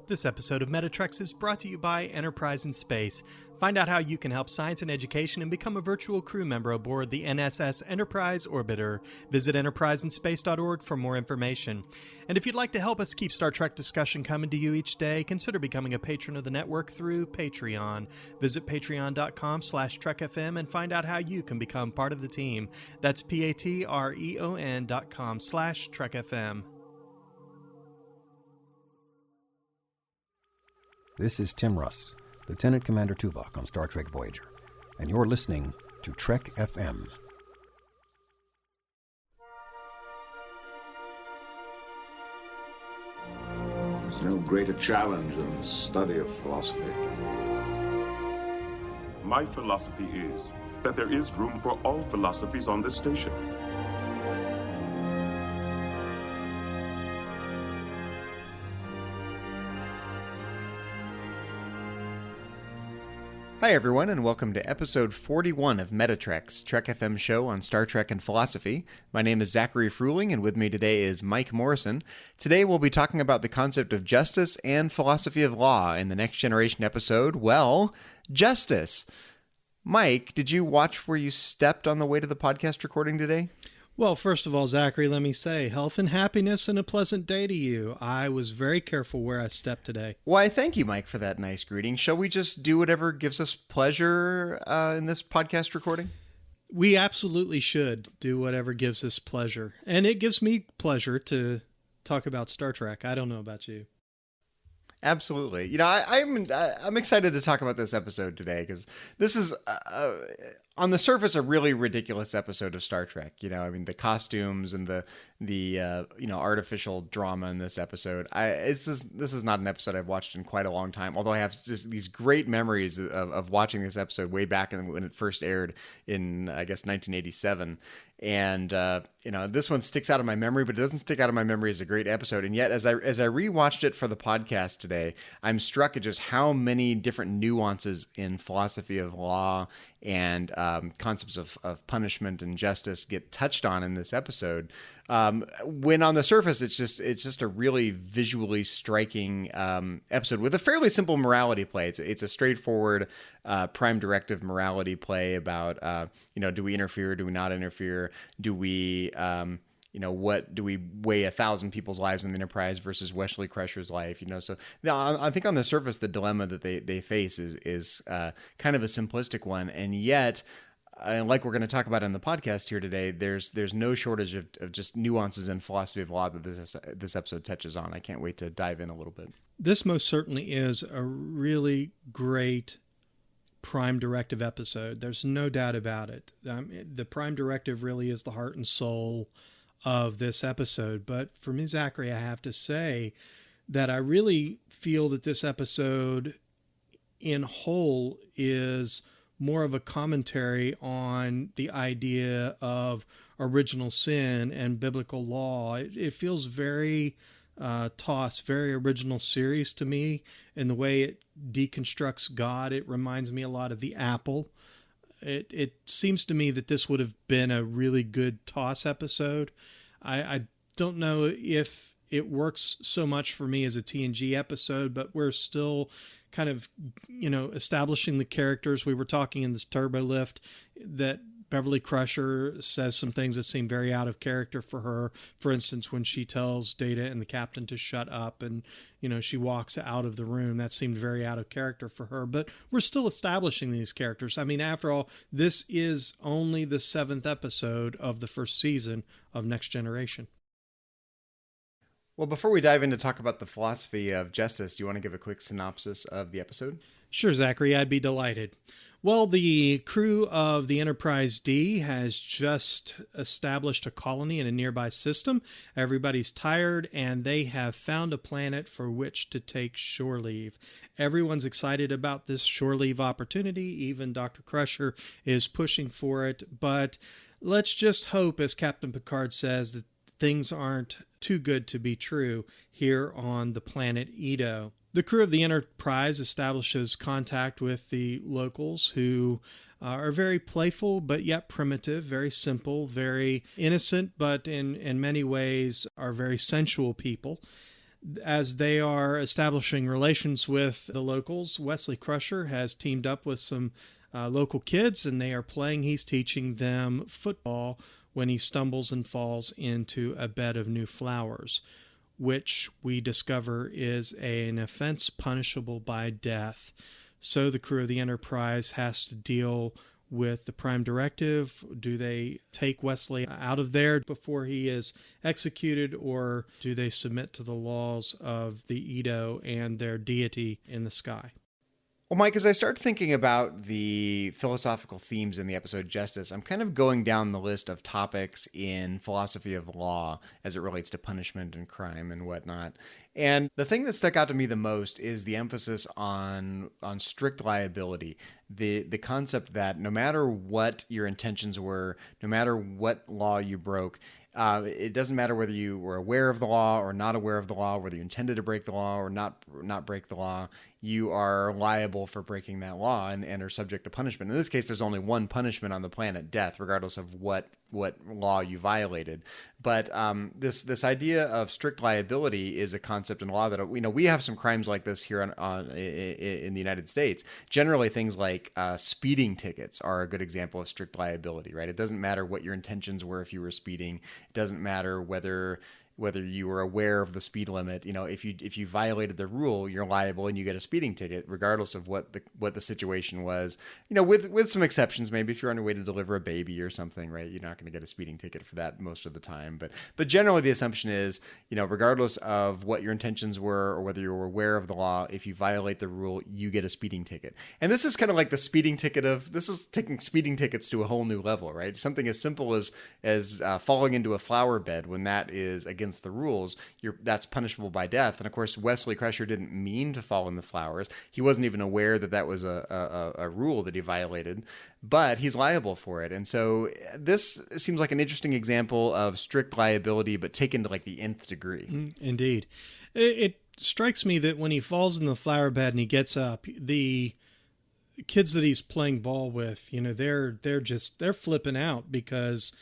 This episode of Metatrex is brought to you by Enterprise in Space. Find out how you can help science and education and become a virtual crew member aboard the NSS Enterprise Orbiter. Visit enterpriseinspace.org for more information. And if you'd like to help us keep Star Trek discussion coming to you each day, consider becoming a patron of the network through Patreon. Visit patreon.com/trekfm and find out how you can become part of the team. That's patreon.com/trekfm. This is Tim Russ, Lieutenant Commander Tuvok on Star Trek Voyager, and you're listening to Trek FM. There's no greater challenge than the study of philosophy. My philosophy is that there is room for all philosophies on this station. Hi everyone, and welcome to episode 41 of Metatrex, Trek FM show on Star Trek and philosophy. My name is Zachary Fruehling, and with me today is Mike Morrison. Today we'll be talking about the concept of justice and philosophy of law in the Next Generation episode, well, Justice. Mike, did you watch where you stepped on the way to the podcast recording today? Well, first of all, Zachary, let me say health and happiness and a pleasant day to you. I was very careful where I stepped today. Why, thank you, Mike, for that nice greeting. Shall we just do whatever gives us pleasure in this podcast recording? We absolutely should do whatever gives us pleasure. And it gives me pleasure to talk about Star Trek. I don't know about you. Absolutely. You know, I'm excited to talk about this episode today because this is, on the surface, a really ridiculous episode of Star Trek. You know, I mean, the costumes and the artificial drama in this episode. This is not an episode I've watched in quite a long time, although I have just these great memories of watching this episode way back when it first aired in, I guess, 1987. And, this one sticks out of my memory, but it doesn't stick out of my memory as a great episode. And yet, as I rewatched it for the podcast today, I'm struck at just how many different nuances in philosophy of law and concepts of punishment and justice get touched on in this episode. When on the surface, it's just a really visually striking episode with a fairly simple morality play. It's a straightforward prime directive morality play about do we interfere, do we not interfere, do we what do we weigh 1,000 people's lives in the Enterprise versus Wesley Crusher's life? So I think on the surface the dilemma that they face is kind of a simplistic one, and yet. Like we're going to talk about in the podcast here today, there's no shortage of just nuances in philosophy of law that this episode touches on. I can't wait to dive in a little bit. This most certainly is a really great prime directive episode. There's no doubt about it. The prime directive really is the heart and soul of this episode. But for me, Zachary, I have to say that I really feel that this episode in whole is more of a commentary on the idea of original sin and biblical law. It feels very very original series to me in the way it deconstructs God. It reminds me a lot of the Apple. It seems to me that this would have been a really good TOS episode. I don't know if it works so much for me as a TNG episode, but we're still kind of, establishing the characters. We were talking in this Turbo Lift that Beverly Crusher says some things that seem very out of character for her. For instance, when she tells Data and the captain to shut up and, she walks out of the room, that seemed very out of character for her. But we're still establishing these characters. I mean, after all, this is only the 7th episode of the first season of Next Generation. Well, before we dive in to talk about the philosophy of justice, do you want to give a quick synopsis of the episode? Sure, Zachary, I'd be delighted. Well, the crew of the Enterprise D has just established a colony in a nearby system. Everybody's tired, and they have found a planet for which to take shore leave. Everyone's excited about this shore leave opportunity. Even Dr. Crusher is pushing for it. But let's just hope, as Captain Picard says, that things aren't too good to be true here on the planet Edo. The crew of the Enterprise establishes contact with the locals, who are very playful but yet primitive, very simple, very innocent, but in many ways are very sensual people. as they are establishing relations with the locals, Wesley Crusher has teamed up with some local kids, and they are playing. He's teaching them football when he stumbles and falls into a bed of new flowers, which we discover is an offense punishable by death. So the crew of the Enterprise has to deal with the Prime Directive. Do they take Wesley out of there before he is executed, or do they submit to the laws of the Edo and their deity in the sky? Well, Mike, as I start thinking about the philosophical themes in the episode Justice, I'm kind of going down the list of topics in philosophy of law as it relates to punishment and crime and whatnot. And the thing that stuck out to me the most is the emphasis on strict liability, the concept that no matter what your intentions were, no matter what law you broke, it doesn't matter whether you were aware of the law or not aware of the law, whether you intended to break the law or not break the law, you are liable for breaking that law and are subject to punishment. In this case, there's only one punishment on the planet, death, regardless of what law you violated. But this idea of strict liability is a concept in law that we have some crimes like this here in the United States. Generally, things like speeding tickets are a good example of strict liability, right? It doesn't matter what your intentions were if you were speeding. It doesn't matter whether you were aware of the speed limit. If you violated the rule, you're liable and you get a speeding ticket, regardless of what the situation was. With some exceptions, maybe if you're on your way to deliver a baby or something, right? You're not going to get a speeding ticket for that most of the time. But generally, the assumption is, regardless of what your intentions were or whether you were aware of the law, if you violate the rule, you get a speeding ticket. And this is kind of like the speeding ticket this is taking speeding tickets to a whole new level, right? Something as simple as falling into a flower bed, when that is against the rules, that's punishable by death. And of course, Wesley Crusher didn't mean to fall in the flowers. He wasn't even aware that was a rule that he violated, but he's liable for it. And so this seems like an interesting example of strict liability, but taken to like the nth degree. Indeed. It strikes me that when he falls in the flower bed and he gets up, the kids that he's playing ball with, they're flipping out because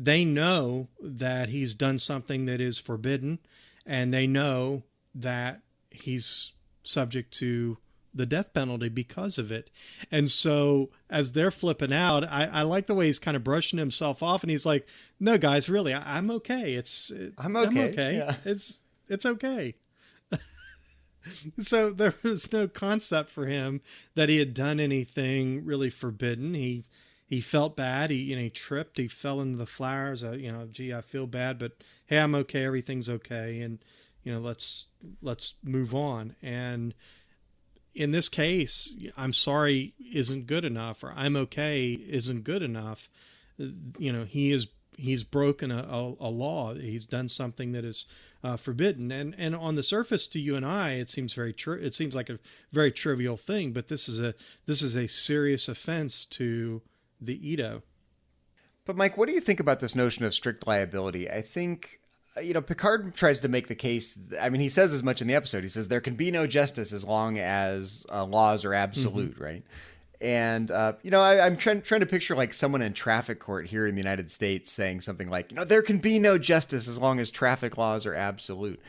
they know that he's done something that is forbidden, and they know that he's subject to the death penalty because of it. And so as they're flipping out, I like the way he's kind of brushing himself off, and he's like, no, guys, really, I'm okay. I'm okay. Yeah. It's okay. So there was no concept for him that he had done anything really forbidden. He felt bad. He tripped. He fell into the flowers. Gee, I feel bad, but hey, I'm okay. Everything's okay, and let's move on. And in this case, I'm sorry isn't good enough, or I'm okay isn't good enough. He's broken a law. He's done something that is forbidden. And on the surface, to you and I, it seems it seems like a very trivial thing, but this is a serious offense to the Edo. But Mike, what do you think about this notion of strict liability? I think, Picard tries to make the case. I mean, he says as much in the episode. He says there can be no justice as long as laws are absolute, right? And, I'm trying to picture like someone in traffic court here in the United States saying something like, there can be no justice as long as traffic laws are absolute.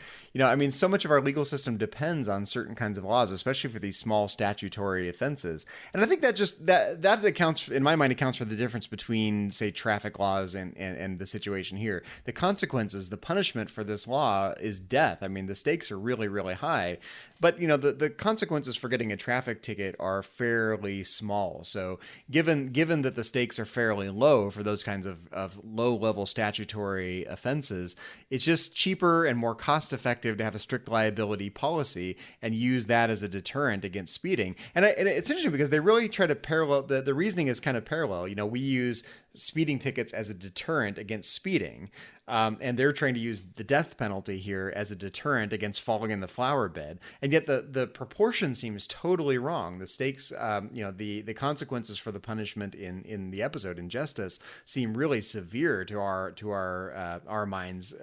So much of our legal system depends on certain kinds of laws, especially for these small statutory offenses. And I think that accounts, in my mind, accounts for the difference between, say, traffic laws and the situation here. The consequences, the punishment for this law is death. I mean, the stakes are really, really high. But, the consequences for getting a traffic ticket are fairly small. So given that the stakes are fairly low for those kinds of low-level statutory offenses, it's just cheaper and more cost-effective to have a strict liability policy and use that as a deterrent against speeding. And it's interesting because they really try to parallel, the reasoning is kind of parallel. We use speeding tickets as a deterrent against speeding. And they're trying to use the death penalty here as a deterrent against falling in the flower bed. And yet the proportion seems totally wrong. The stakes, the consequences for the punishment in the episode Injustice seem really severe to our minds,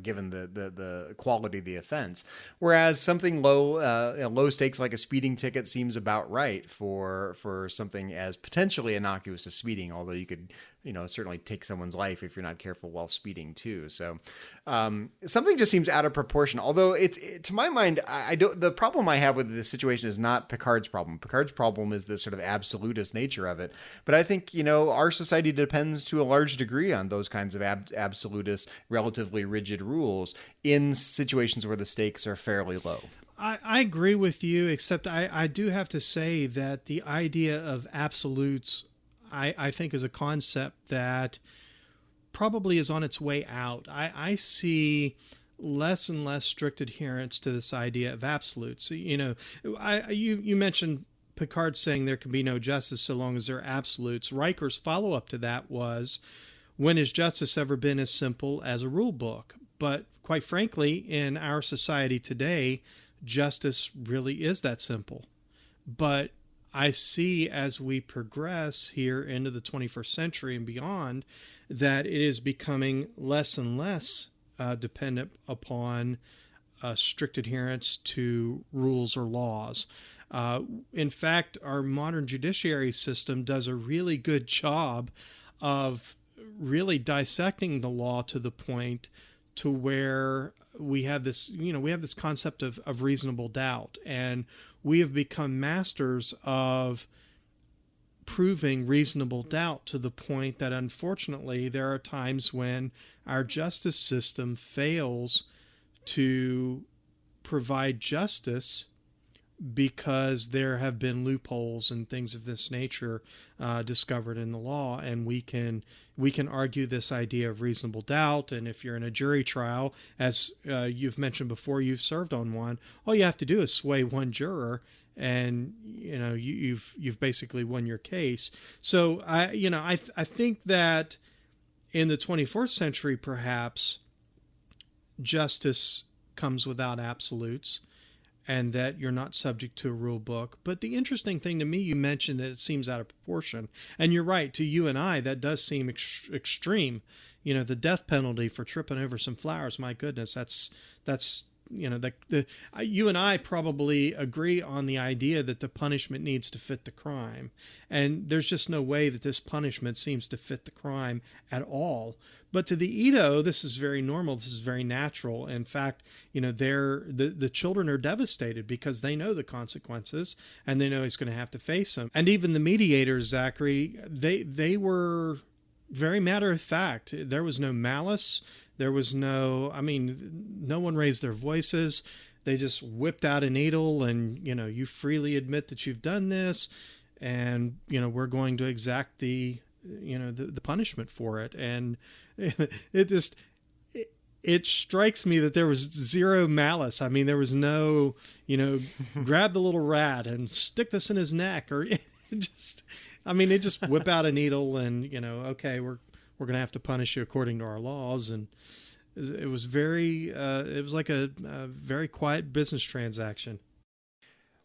given the quality of the offense. Whereas something low stakes like a speeding ticket seems about right for something as potentially innocuous as speeding, although you could certainly take someone's life if you're not careful while speeding too. So something just seems out of proportion. Although to my mind, I don't. The problem I have with this situation is not Picard's problem. Picard's problem is this sort of absolutist nature of it. But I think our society depends to a large degree on those kinds of absolutist, relatively rigid rules in situations where the stakes are fairly low. I agree with you, except I do have to say that the idea of absolutes, I think, is a concept that probably is on its way out. I see less and less strict adherence to this idea of absolutes. You mentioned Picard saying there can be no justice so long as there are absolutes. Riker's follow-up to that was, when has justice ever been as simple as a rule book? But quite frankly, in our society today, justice really is that simple. But I see as we progress here into the 21st century and beyond that it is becoming less and less dependent upon strict adherence to rules or laws. In fact, our modern judiciary system does a really good job of really dissecting the law to the point to where we have this concept of reasonable doubt, and we have become masters of proving reasonable doubt to the point that unfortunately there are times when our justice system fails to provide justice because there have been loopholes and things of this nature discovered in the law, and we can argue this idea of reasonable doubt. And if you're in a jury trial, as you've mentioned before, you've served on one, all you have to do is sway one juror, and you've basically won your case. So I think that in the 21st century, perhaps justice comes without absolutes, and that you're not subject to a rule book. But the interesting thing to me, you mentioned that it seems out of proportion. And you're right, to you and I, that does seem extreme. The death penalty for tripping over some flowers, my goodness, that's you and I probably agree on the idea that the punishment needs to fit the crime. And there's just no way that this punishment seems to fit the crime at all. But to the Edo, this is very normal. This is very natural. In fact, the children are devastated because they know the consequences and they know he's going to have to face them. And even the mediators, Zachary, they were very matter of fact. There was no malice. There was no one raised their voices. They just whipped out a needle and, you freely admit that you've done this, and, we're going to exact the punishment for it. And it strikes me that there was zero malice. There was no, grab the little rat and stick this in his neck, or they just whip out a needle and, okay, we're going to have to punish you according to our laws. And it was it was like a very quiet business transaction.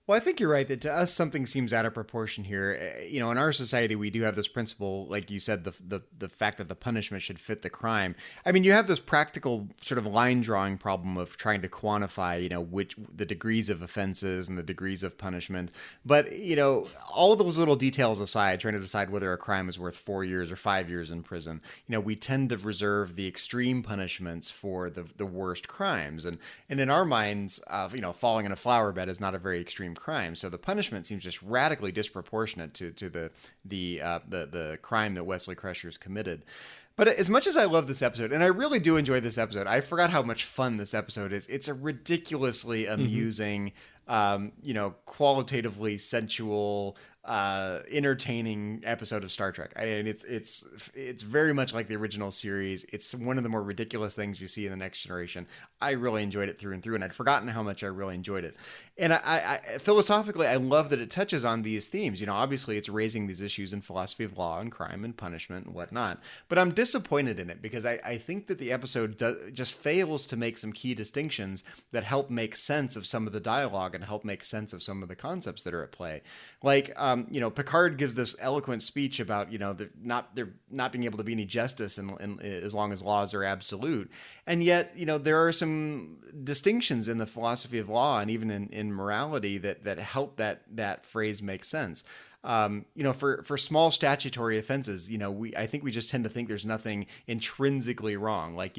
Well, I think you're right that to us something seems out of proportion here. In our society, we do have this principle, like you said, the fact that the punishment should fit the crime. You have this practical sort of line drawing problem of trying to quantify, which the degrees of offenses and the degrees of punishment. But all of those little details aside, trying to decide whether a crime is worth 4 years or 5 years in prison, we tend to reserve the extreme punishments for the worst crimes. And in our minds, falling in a flower bed is not a very extreme crime, so the punishment seems just radically disproportionate to the crime that Wesley Crusher's committed. But as much as I love this episode, and I really do enjoy this episode, I forgot how much fun this episode is. It's a ridiculously amusing, qualitatively sensual, entertaining episode of Star Trek. It's very much like the original series. It's one of the more ridiculous things you see in The Next Generation. I really enjoyed it through and through, and I'd forgotten how much I really enjoyed it. And I philosophically, I love that it touches on these themes. Obviously it's raising these issues in philosophy of law and crime and punishment and whatnot. But I'm disappointed in it because I think that the episode just fails to make some key distinctions that help make sense of some of the dialogue and help make sense of some of the concepts that are at play. Like, Picard gives this eloquent speech about, there not being able to be any justice in as long as laws are absolute. And yet, there are some distinctions in the philosophy of law and even in morality that help that phrase make sense. For small statutory offenses, I think we just tend to think there's nothing intrinsically wrong. Like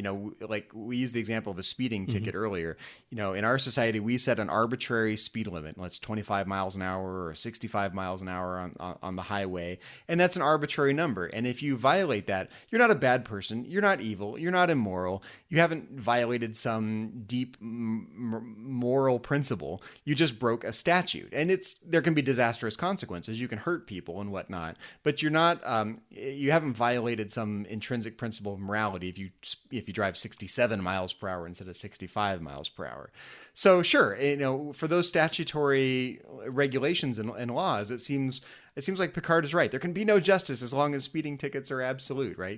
we used the example of a speeding ticket earlier. In our society, we set an arbitrary speed limit. Let's 25 miles an hour or 65 miles an hour on the highway. And that's an arbitrary number. And if you violate that, you're not a bad person. You're not evil. You're not immoral. You haven't violated some deep moral principle. You just broke a statute. And there can be disastrous consequences. You can hurt people and whatnot, but you're not, you haven't violated some intrinsic principle of morality if you drive 67 miles per hour instead of 65 miles per hour. So sure, for those statutory regulations and laws, it seems like Picard is right. There can be no justice as long as speeding tickets are absolute, right?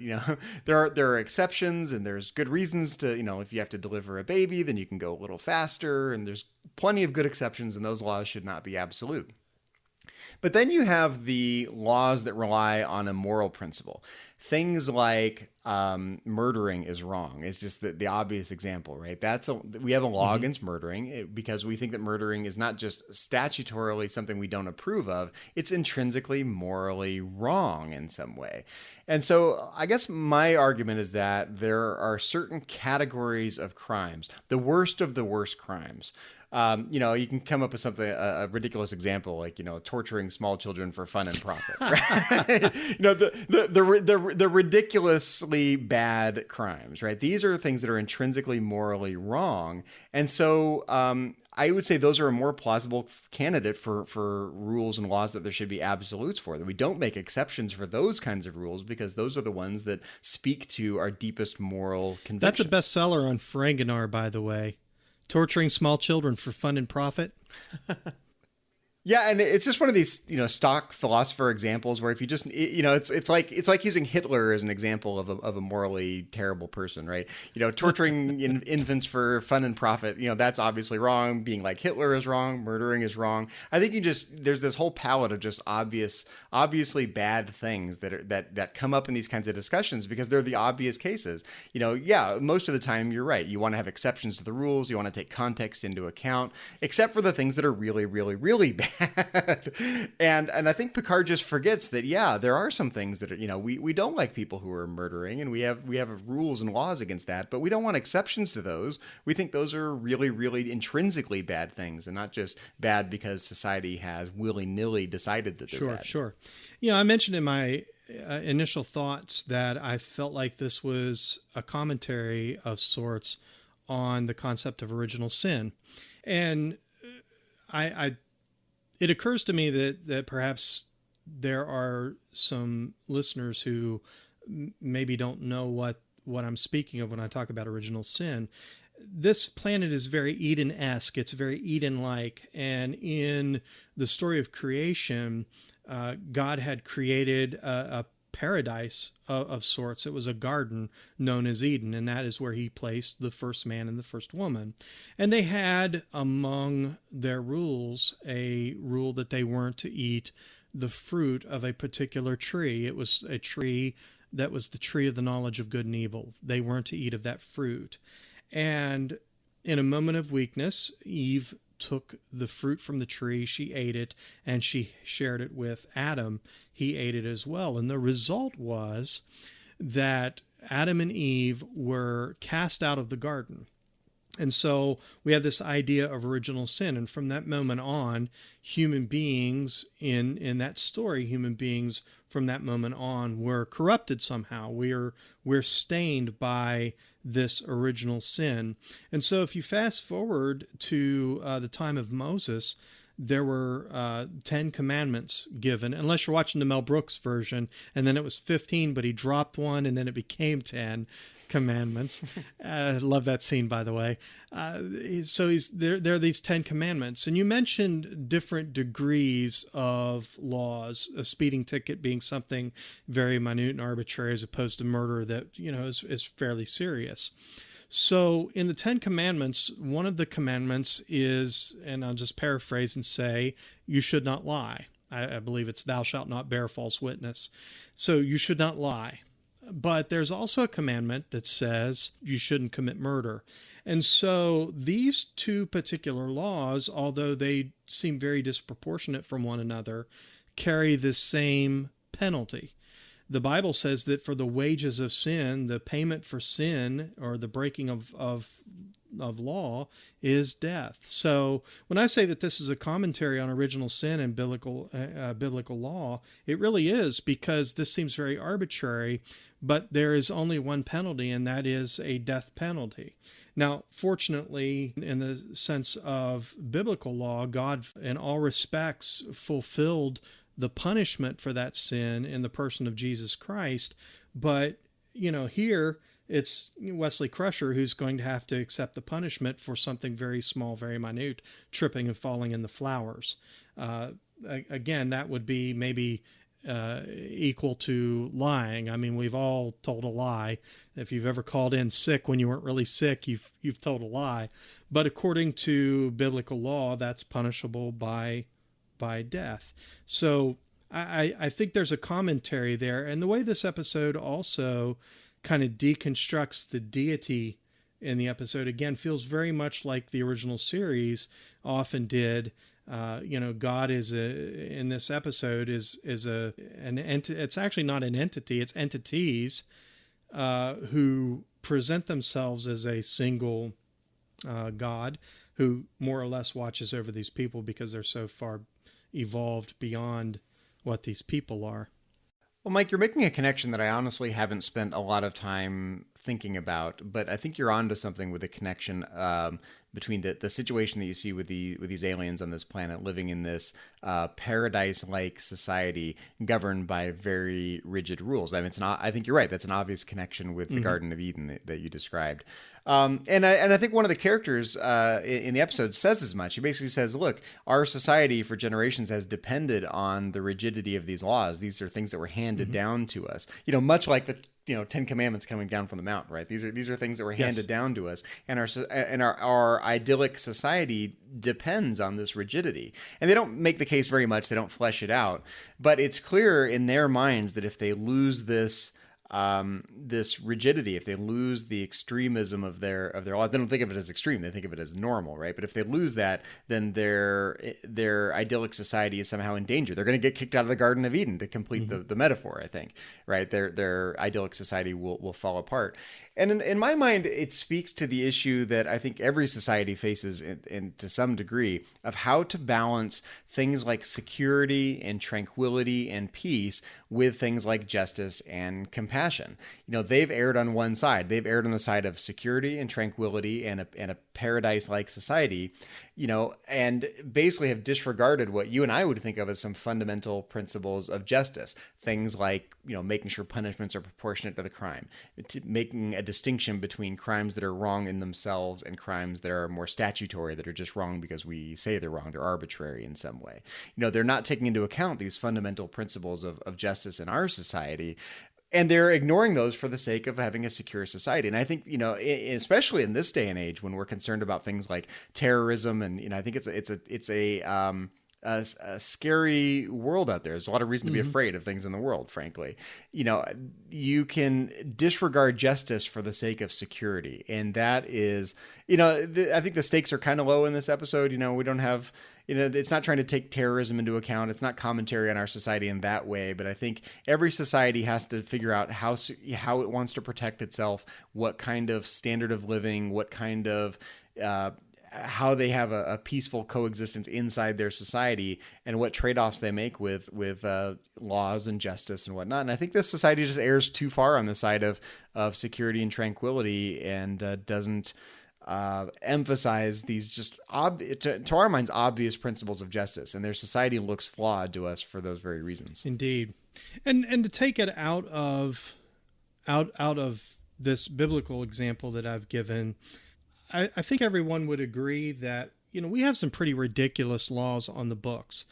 There are exceptions, and there's good reasons to, if you have to deliver a baby, then you can go a little faster, and there's plenty of good exceptions, and those laws should not be absolute. But then you have the laws that rely on a moral principle. Things like murdering is wrong. It's just the obvious example, right? We have a law against murdering because we think that murdering is not just statutorily something we don't approve of. It's intrinsically morally wrong in some way. And so I guess my argument is that there are certain categories of crimes, the worst of the worst crimes. You can come up with something, a ridiculous example, like, torturing small children for fun and profit, right? The ridiculously bad crimes, right? These are things that are intrinsically morally wrong. And so, I would say those are a more plausible candidate for rules and laws that there should be absolutes for, that we don't make exceptions for those kinds of rules because those are the ones that speak to our deepest moral convictions. That's a bestseller on Ferenginar, by the way. Torturing small children for fun and profit. Yeah, and it's just one of these, stock philosopher examples where if you just, it's like using Hitler as an example of a morally terrible person, right? Torturing infants for fun and profit, that's obviously wrong. Being like Hitler is wrong. Murdering is wrong. I think there's this whole palette of just obviously bad things that come up in these kinds of discussions because they're the obvious cases. Most of the time you're right. You want to have exceptions to the rules. You want to take context into account, except for the things that are really, really, really bad. And I think Picard just forgets that, there are some things that are, we don't like people who are murdering, and we have rules and laws against that, but we don't want exceptions to those. We think those are really, really intrinsically bad things and not just bad because society has willy-nilly decided that they're bad. Sure. I mentioned in my initial thoughts that I felt like this was a commentary of sorts on the concept of original sin. And it occurs to me that perhaps there are some listeners who maybe don't know what I'm speaking of when I talk about original sin. This planet is very Eden-esque. It's very Eden-like. And in the story of creation, God had created a paradise of sorts. It was a garden known as Eden, and that is where he placed the first man and the first woman. And they had among their rules a rule that they weren't to eat the fruit of a particular tree. It was a tree that was the tree of the knowledge of good and evil. They weren't to eat of that fruit. And in a moment of weakness, Eve took the fruit from the tree, she ate it, and she shared it with Adam. He ate it as well. And the result was that Adam and Eve were cast out of the garden. And so we have this idea of original sin. And from that moment on, human beings in that story, human beings from that moment on were corrupted somehow. We're stained by this original sin. And so if you fast forward to the time of Moses, there were 10 commandments given, unless you're watching the Mel Brooks version, and then it was 15, but he dropped one, and then it became 10 commandments. I love that scene, by the way. So there are these 10 commandments, and you mentioned different degrees of laws, a speeding ticket being something very minute and arbitrary as opposed to murder that, is fairly serious. So in the 10 commandments, one of the commandments is, and I'll just paraphrase and say, you should not lie. I believe it's thou shalt not bear false witness. So you should not lie. But there's also a commandment that says you shouldn't commit murder. And so these two particular laws, although they seem very disproportionate from one another, carry the same penalty. The Bible says that for the wages of sin, the payment for sin, or the breaking of law, is death. So when I say that this is a commentary on original sin and biblical law, it really is, because this seems very arbitrary, but there is only one penalty, and that is a death penalty. Now, fortunately, in the sense of biblical law, God in all respects fulfilled the punishment for that sin in the person of Jesus Christ. But, here it's Wesley Crusher who's going to have to accept the punishment for something very small, very minute, tripping and falling in the flowers. Again, that would be maybe equal to lying. I mean, we've all told a lie. If you've ever called in sick when you weren't really sick, you've told a lie. But according to biblical law, that's punishable by death. So I think there's a commentary there. And the way this episode also kind of deconstructs the deity in the episode, again, feels very much like the original series often did. God in this episode is an entity. It's actually not an entity. It's entities who present themselves as a single God who more or less watches over these people because they're so far evolved beyond what these people are. Well, Mike, you're making a connection that I honestly haven't spent a lot of time thinking about, but I think you're onto something with the connection between the situation that you see with these aliens on this planet living in this paradise-like society governed by very rigid rules. I mean, I think you're right. That's an obvious connection with the Garden of Eden that you described. And I think one of the characters in the episode says as much. He basically says, look, our society for generations has depended on the rigidity of these laws. These are things that were handed down to us, much like the 10 Commandments coming down from the mountain, right? These are things that were handed down to us, and our idyllic society depends on this rigidity. And they don't make the case very much. They don't flesh it out, but it's clear in their minds that if they lose this rigidity, if they lose the extremism of their laws, they don't think of it as extreme, they think of it as normal, right? But if they lose that, then their idyllic society is somehow in danger. They're going to get kicked out of the Garden of Eden, to complete the metaphor, I think, right? Their idyllic society will fall apart. And in my mind, it speaks to the issue that I think every society faces in to some degree, of how to balance things like security and tranquility and peace with things like justice and compassion. They've erred on one side. They've erred on the side of security and tranquility and a paradise-like society, and basically have disregarded what you and I would think of as some fundamental principles of justice. Things like, making sure punishments are proportionate to the crime, making a distinction between crimes that are wrong in themselves and crimes that are more statutory, that are just wrong because we say they're wrong. They're arbitrary in some way. They're not taking into account these fundamental principles of justice in our society. And they're ignoring those for the sake of having a secure society. And I think, especially in this day and age when we're concerned about things like terrorism, and I think it's a scary world out there. There's a lot of reason to be afraid of things in the world, frankly. You can disregard justice for the sake of security. And that is, I think the stakes are kind of low in this episode. We don't have... it's not trying to take terrorism into account. It's not commentary on our society in that way. But I think every society has to figure out how it wants to protect itself, what kind of standard of living, what kind of how they have a peaceful coexistence inside their society, and what trade-offs they make with laws and justice and whatnot. And I think this society just errs too far on the side of security and tranquility, and doesn't emphasize these just to our minds obvious principles of justice, and their society looks flawed to us for those very reasons. Indeed. And to take it out of this biblical example that I've given, I think everyone would agree that we have some pretty ridiculous laws on the books,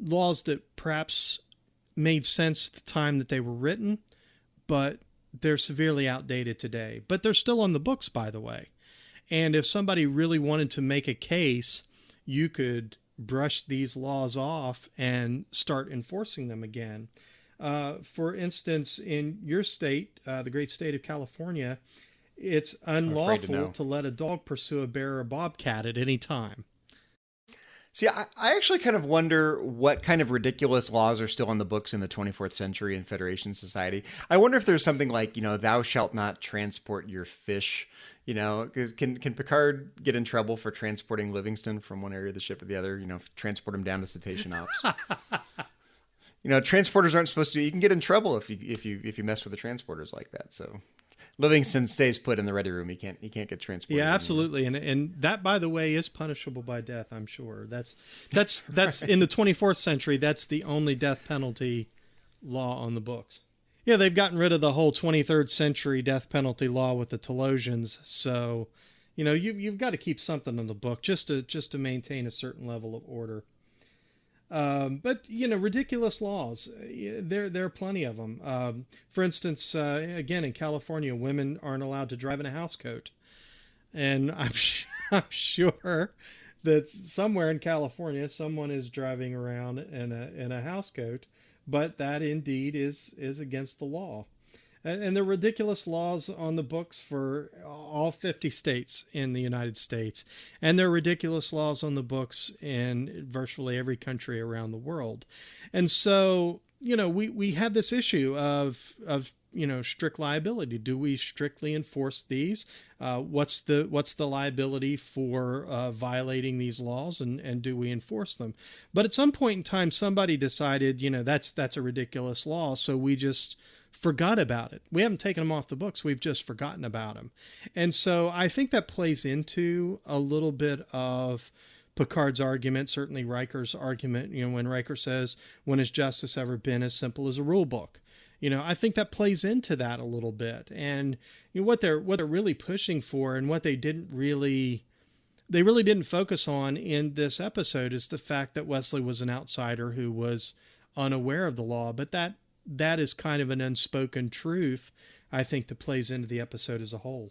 laws that perhaps made sense at the time that they were written, but they're severely outdated today. But they're still on the books, by the way. And if somebody really wanted to make a case, you could brush these laws off and start enforcing them again. For instance, in your state, the great state of California, it's unlawful to let a dog pursue a bear or bobcat at any time. See, I actually kind of wonder what kind of ridiculous laws are still on the books in the 24th century in Federation society. I wonder if there's something like, thou shalt not transport your fish. 'Cause can Picard get in trouble for transporting Livingston from one area of the ship to the other? Transport him down to cetacean ops. Transporters aren't supposed to. You can get in trouble if you mess with the transporters like that. So Livingston stays put in the ready room. He can't get transported. Yeah, absolutely. And that, by the way, is punishable by death, I'm sure. That's in the 24th century, that's the only death penalty law on the books. Yeah, they've gotten rid of the whole 23rd century death penalty law with the Telosians. So, you've got to keep something in the book just to maintain a certain level of order. But ridiculous laws, there are plenty of them. For instance, again, in California, women aren't allowed to drive in a housecoat. And I'm sure that somewhere in California, someone is driving around in a housecoat, but that indeed is against the law. And there are ridiculous laws on the books for all 50 states in the United States. And there are ridiculous laws on the books in virtually every country around the world. And so, we have this issue of strict liability. Do we strictly enforce these? What's the liability for violating these laws, and do we enforce them? But at some point in time, somebody decided, that's a ridiculous law. So we just forgot about it. We haven't taken them off the books. We've just forgotten about them. And so I think that plays into a little bit of Picard's argument, certainly Riker's argument, when Riker says, when has justice ever been as simple as a rule book? I think that plays into that a little bit. And what they're really pushing for, and what they really didn't focus on in this episode, is the fact that Wesley was an outsider who was unaware of the law. But that is kind of an unspoken truth, I think, that plays into the episode as a whole.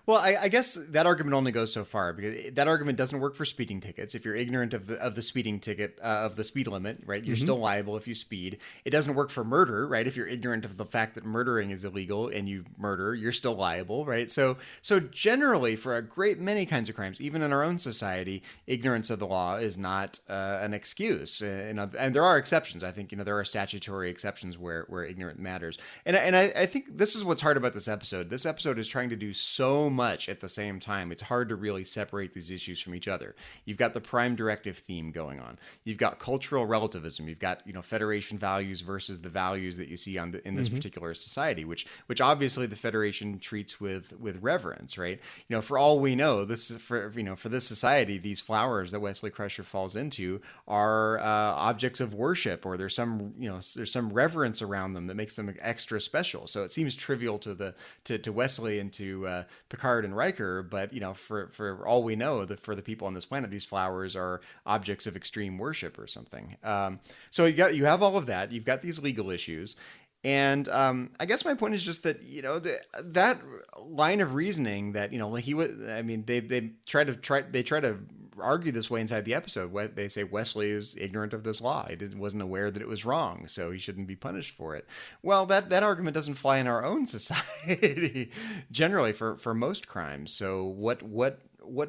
Well, I guess that argument only goes so far, because that argument doesn't work for speeding tickets. If you're ignorant of the speeding ticket, of the speed limit, right, you're still liable if you speed. It doesn't work for murder, right? If you're ignorant of the fact that murdering is illegal and you murder, you're still liable, right? So generally, for a great many kinds of crimes, even in our own society, ignorance of the law is not an excuse. And there are exceptions. I think there are statutory exceptions where ignorant matters. And I think this is what's hard about this episode. This episode is trying to do so much at the same time. It's hard to really separate these issues from each other. You've got the Prime Directive theme going on. You've got cultural relativism. You've got Federation values versus the values that you see in this particular society, which obviously the Federation treats with reverence, right? For all we know, this is for this society, these flowers that Wesley Crusher falls into are objects of worship, or there's some reverence around them that makes them extra special. So it seems trivial to Wesley and to Picard and Riker, but for all we know, for the people on this planet, these flowers are objects of extreme worship or something. So you have all of that. You've got these legal issues, and I guess my point is just that that line of reasoning that he was. I mean, they try to argue this way inside the episode. They say Wesley is ignorant of this law. He wasn't aware that it was wrong, so he shouldn't be punished for it. Well, that argument doesn't fly in our own society generally for most crimes. So what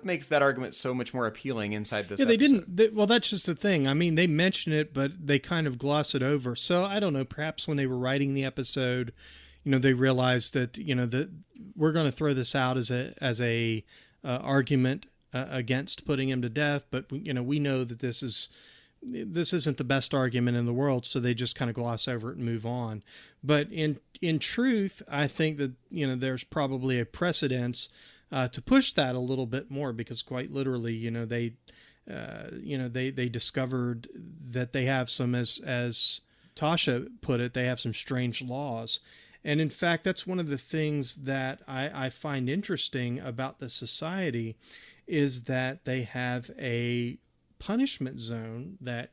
makes that argument so much more appealing inside this episode? Well, that's just the thing. I mean, they mention it, but they kind of gloss it over. So I don't know, perhaps when they were writing the episode, they realized that, that we're going to throw this out as a argument against putting him to death, but we know that this isn't the best argument in the world, so they just kind of gloss over it and move on. But in truth, I think that there's probably a precedence to push that a little bit more, because quite literally, they discovered that they have some, as Tasha put it, they have some strange laws. And in fact, that's one of the things that I find interesting about the society, is that they have a punishment zone that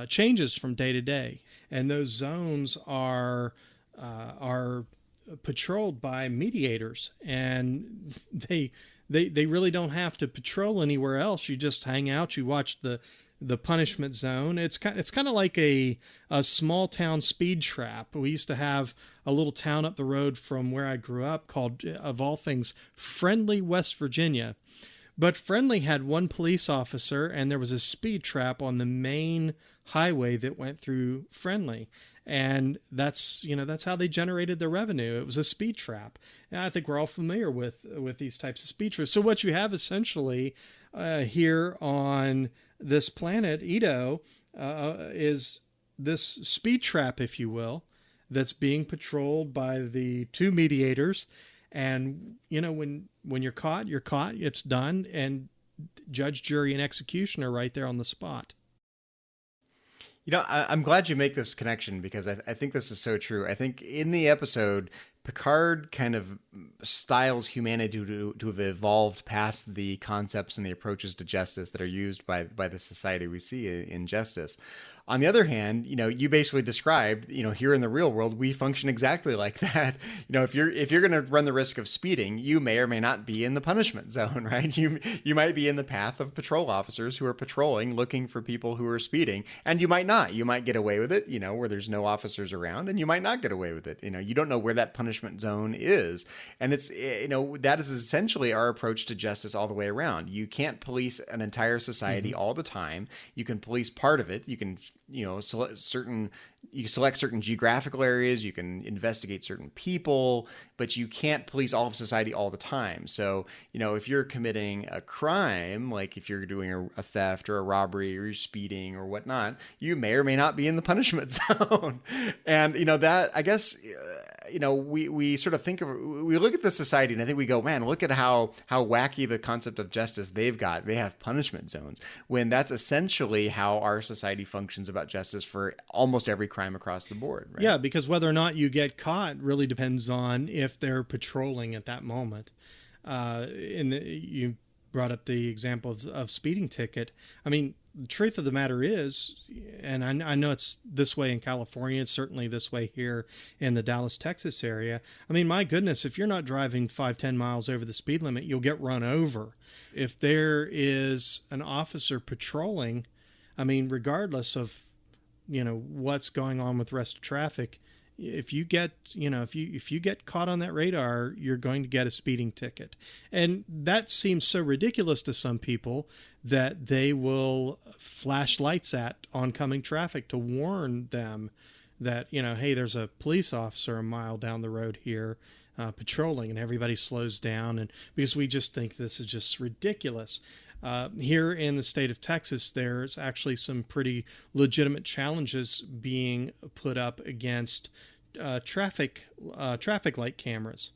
changes from day to day, and those zones are patrolled by mediators, and they really don't have to patrol anywhere else. You just hang out, you watch the punishment zone. It's kind of like a small town speed trap. We used to have a little town up the road from where I grew up called, of all things, Friendly, West Virginia. But Friendly had one police officer, and there was a speed trap on the main highway that went through Friendly. And that's how they generated their revenue. It was a speed trap. And I think we're all familiar with these types of speed traps. So what you have essentially here on this planet, Edo, is this speed trap, if you will, that's being patrolled by the two mediators. And, when you're caught, it's done. And judge, jury, and execution are right there on the spot. I'm glad you make this connection, because I think this is so true. I think in the episode, Picard kind of styles humanity to have evolved past the concepts and the approaches to justice that are used by the society we see in Justice. On the other hand, you basically described, here in the real world, we function exactly like that. If you're going to run the risk of speeding, you may or may not be in the punishment zone, right? You might be in the path of patrol officers who are patrolling, looking for people who are speeding, and you might not. You might get away with it, where there's no officers around, and you might not get away with it. You don't know where that punishment zone is. And it's, that is essentially our approach to justice all the way around. You can't police an entire society all the time. You can police part of it. You can select certain geographical areas, you can investigate certain people, but you can't police all of society all the time. So, if you're committing a crime, like if you're doing a theft or a robbery or you're speeding or whatnot, you may or may not be in the punishment zone. And, that, I guess, we sort of we look at the society and I think we go, man, look at how wacky the concept of justice they've got. They have punishment zones, when that's essentially how our society functions about justice for almost every crime across the board. Right? Yeah, because whether or not you get caught really depends on if they're patrolling at that moment. You brought up the example of speeding ticket. I mean, the truth of the matter is, and I know it's this way in California, it's certainly this way here in the Dallas, Texas area. I mean, my goodness, if you're not driving 5-10 miles over the speed limit, you'll get run over. If there is an officer patrolling, I mean, regardless of, what's going on with the rest of traffic, if you get, if you get caught on that radar, you're going to get a speeding ticket. And that seems so ridiculous to some people that they will flash lights at oncoming traffic to warn them that, hey, there's a police officer a mile down the road here patrolling, and everybody slows down. And because we just think this is just ridiculous. Here in the state of Texas, there's actually some pretty legitimate challenges being put up against traffic light cameras.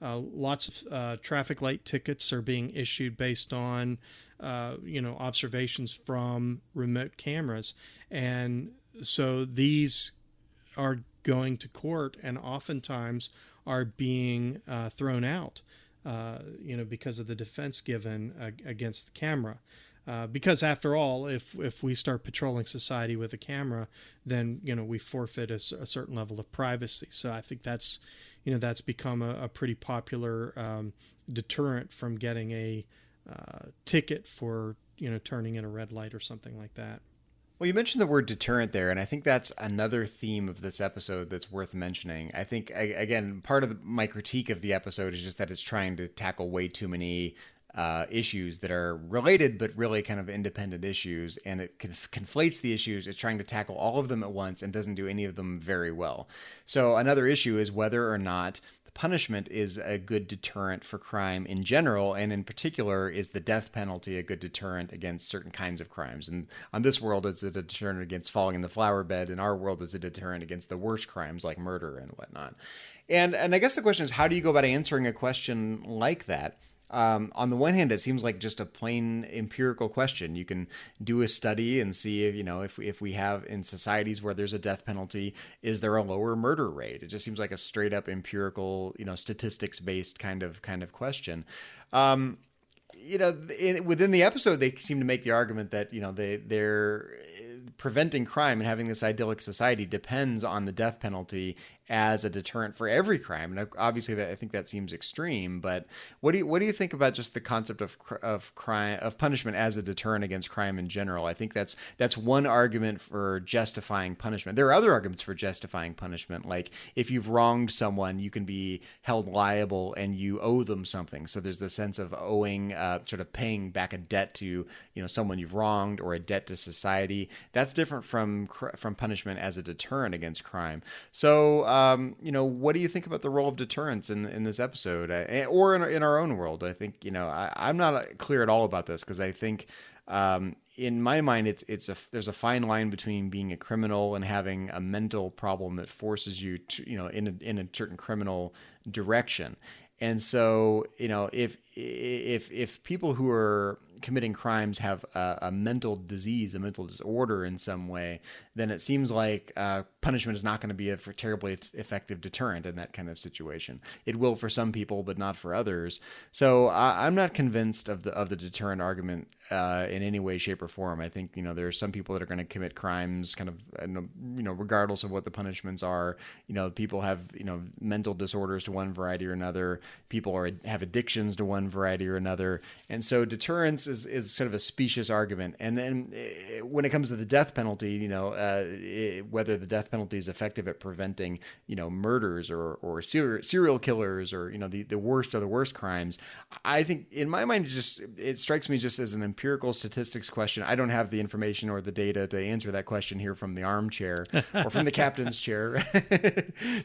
Lots of traffic light tickets are being issued based on observations from remote cameras, and so these are going to court and oftentimes are being thrown out. Because of the defense given against the camera. Because after all, if we start patrolling society with a camera, then, we forfeit a certain level of privacy. So I think that's become a pretty popular deterrent from getting a ticket for, turning in a red light or something like that. Well, you mentioned the word deterrent there, and I think that's another theme of this episode that's worth mentioning. I think, again, part of my critique of the episode is just that it's trying to tackle way too many issues that are related, but really kind of independent issues, and it conflates the issues. It's trying to tackle all of them at once and doesn't do any of them very well. So another issue is whether or not punishment is a good deterrent for crime in general, and in particular, is the death penalty a good deterrent against certain kinds of crimes? And on this world, it's a deterrent against falling in the flower bed. In our world, it's a deterrent against the worst crimes like murder and whatnot. And I guess the question is, how do you go about answering a question like that? On the one hand, it seems like just a plain empirical question. You can do a study and see if we have in societies where there's a death penalty, is there a lower murder rate? It just seems like a straight up empirical, statistics based kind of question. Within the episode, they seem to make the argument that, they're preventing crime and having this idyllic society depends on the death penalty as a deterrent for every crime. And obviously, I think that seems extreme. But what do you think about just the concept of punishment as a deterrent against crime in general? I think that's one argument for justifying punishment. There are other arguments for justifying punishment, like if you've wronged someone, you can be held liable and you owe them something. So there's the sense of owing, sort of paying back a debt to someone you've wronged, or a debt to society. That's different from punishment as a deterrent against crime. So what do you think about the role of deterrence in this episode, or in our own world? I think I'm not clear at all about this, because I think in my mind there's a fine line between being a criminal and having a mental problem that forces you to in a certain criminal direction. And so if people who are committing crimes have a mental disease, a mental disorder in some way, then it seems like punishment is not going to be a terribly effective deterrent in that kind of situation. It will for some people, but not for others. So I'm not convinced of the deterrent argument in any way, shape, or form. I think there are some people that are going to commit crimes kind of regardless of what the punishments are. People have mental disorders to one variety or another. People have addictions to one variety or another, and so deterrence is sort of a specious argument. And then when it comes to the death penalty, whether the death penalty is effective at preventing murders or serial killers, or the worst of the worst crimes, I think in my mind it strikes me just as an empirical statistics question. I don't have the information or the data to answer that question here from the armchair or from the captain's chair.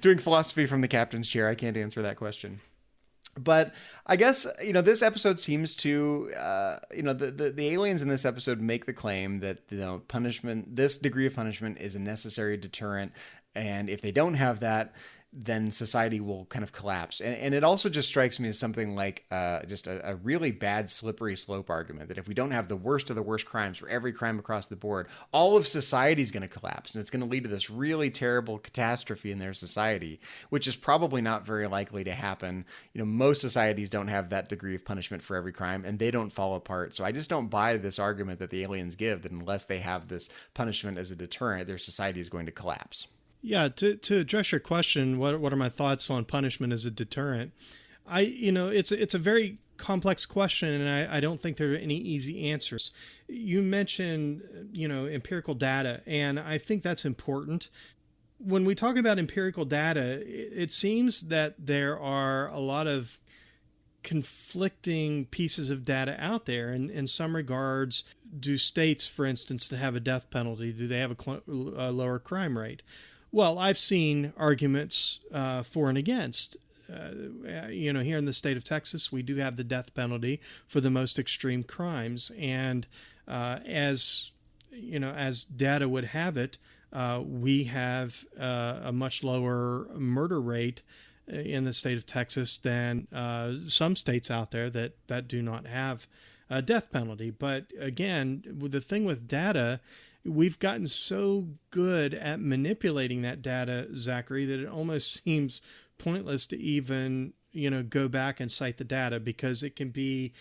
Doing philosophy from the captain's chair, I can't answer that question. But I guess, this episode seems to, the aliens in this episode make the claim that, punishment, this degree of punishment is a necessary deterrent. And if they don't have that, then society will kind of collapse. And it also just strikes me as something like just a really bad slippery slope argument, that if we don't have the worst of the worst crimes for every crime across the board, all of society is going to collapse. And it's going to lead to this really terrible catastrophe in their society, which is probably not very likely to happen. Most societies don't have that degree of punishment for every crime, and they don't fall apart. So I just don't buy this argument that the aliens give, that unless they have this punishment as a deterrent, their society is going to collapse. Yeah, to address your question, what are my thoughts on punishment as a deterrent? It's a very complex question, and I don't think there are any easy answers. You mentioned, empirical data, and I think that's important. When we talk about empirical data, it seems that there are a lot of conflicting pieces of data out there. And in some regards, do states, for instance, that have a death penalty, do they have a lower crime rate? Well, I've seen arguments for and against. Here in the state of Texas, we do have the death penalty for the most extreme crimes. And as data would have it, we have a much lower murder rate in the state of Texas than some states out there that do not have a death penalty. But again, the thing with data, we've gotten so good at manipulating that data, Zachary, that it almost seems pointless to even go back and cite the data, because it can be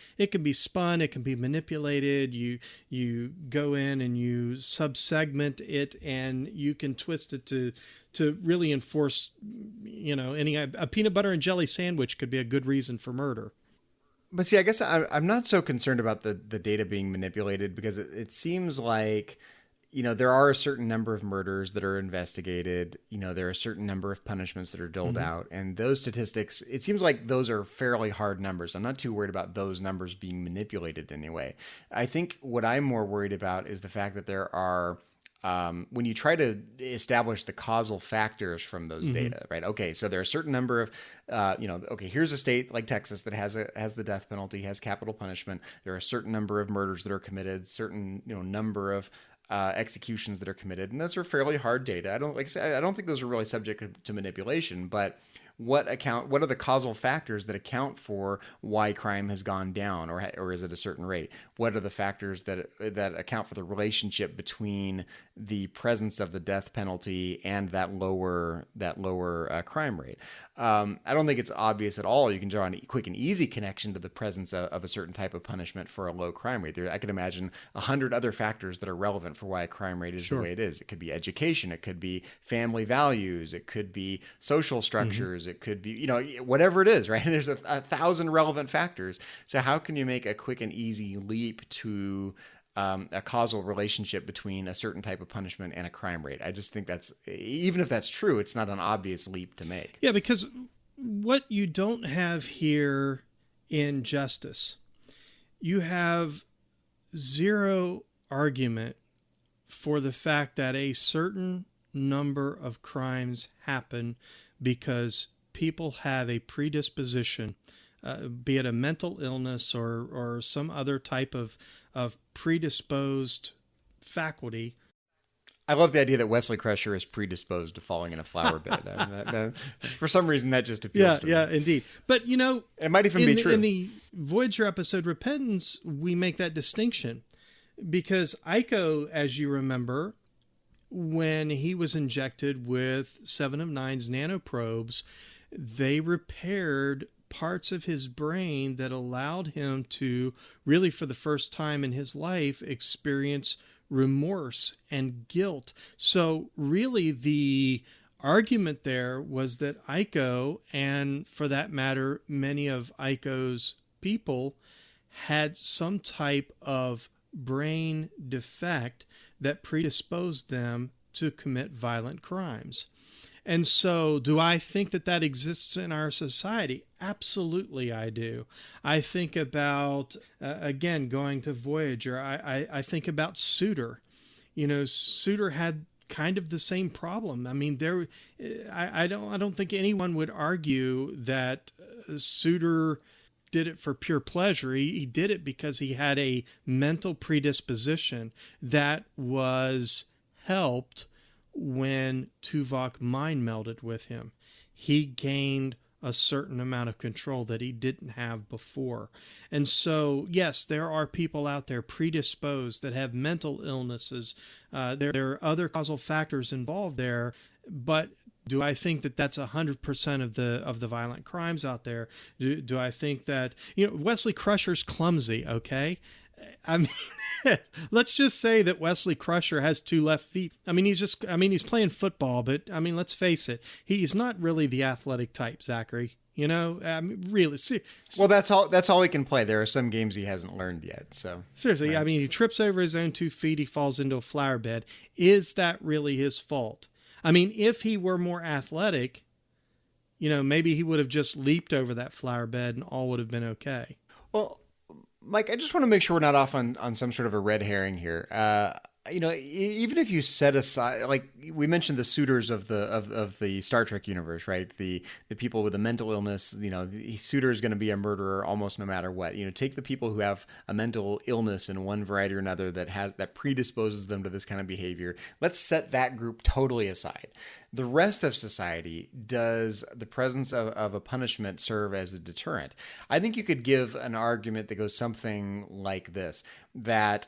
spun, it can be manipulated. You go in and you subsegment it, and you can twist it to really enforce a peanut butter and jelly sandwich could be a good reason for murder. But see, I guess I'm not so concerned about the data being manipulated, because it seems like there are a certain number of murders that are investigated. There are a certain number of punishments that are doled out. And those statistics, it seems like those are fairly hard numbers. I'm not too worried about those numbers being manipulated anyway. I think what I'm more worried about is the fact that there are, when you try to establish the causal factors from those data, right? Okay, so there are a certain number of, here's a state like Texas that has the death penalty, has capital punishment. There are a certain number of murders that are committed, certain number of executions that are committed, and those are fairly hard data. I don't think those are really subject to manipulation. But what are the causal factors that account for why crime has gone down or is at a certain rate? What are the factors that account for the relationship between the presence of the death penalty and that lower crime rate? I don't think it's obvious at all. You can draw a quick and easy connection to the presence of a certain type of punishment for a low crime rate. I could imagine 100 other factors that are relevant for why a crime rate is the way it is. It could be education, it could be family values, it could be social structures, it could be, whatever it is, right? There's a thousand relevant factors. So how can you make a quick and easy leap to a causal relationship between a certain type of punishment and a crime rate? I just think even if that's true, it's not an obvious leap to make. Yeah, because what you don't have here in justice, you have zero argument for the fact that a certain number of crimes happen because people have a predisposition, be it a mental illness or some other type of predisposed faculty. I love the idea that Wesley Crusher is predisposed to falling in a flower bed. For some reason, that just appeals to me. Yeah, indeed. But, it might even be true. In the Voyager episode Repentance, we make that distinction because Iko, as you remember, when he was injected with 7 of 9's nanoprobes, they repaired parts of his brain that allowed him to really, for the first time in his life, experience remorse and guilt. So really the argument there was that Iko, and for that matter, many of Iko's people, had some type of brain defect that predisposed them to commit violent crimes. And so do I think that exists in our society? Absolutely, I do. I think about, again, going to Voyager, I think about Suter. Suter had kind of the same problem. I mean, I don't think anyone would argue that Suter did it for pure pleasure. He did it because he had a mental predisposition that was helped when Tuvok mind melded with him. He gained a certain amount of control that he didn't have before. And so, yes, there are people out there predisposed that have mental illnesses. There are other causal factors involved there, but do I think that that's 100% of the violent crimes out there? Do I think that, Wesley Crusher's clumsy, okay? I mean, let's just say that Wesley Crusher has 2 left feet. I mean, he's playing football, but I mean, let's face it, he's not really the athletic type, Zachary. I mean, really. Well, that's all he can play. There are some games he hasn't learned yet. So seriously, right. I mean, he trips over his own 2 feet. He falls into a flower bed. Is that really his fault? I mean, if he were more athletic, maybe he would have just leaped over that flower bed and all would have been okay. Well, Mike, I just want to make sure we're not off on some sort of a red herring here. Even if you set aside, like we mentioned, the suitors of the Star Trek universe, right? The people with a mental illness, the suitor is going to be a murderer almost no matter what. Take the people who have a mental illness in one variety or another that predisposes them to this kind of behavior. Let's set that group totally aside. The rest of society, does the presence of a punishment serve as a deterrent? I think you could give an argument that goes something like this, that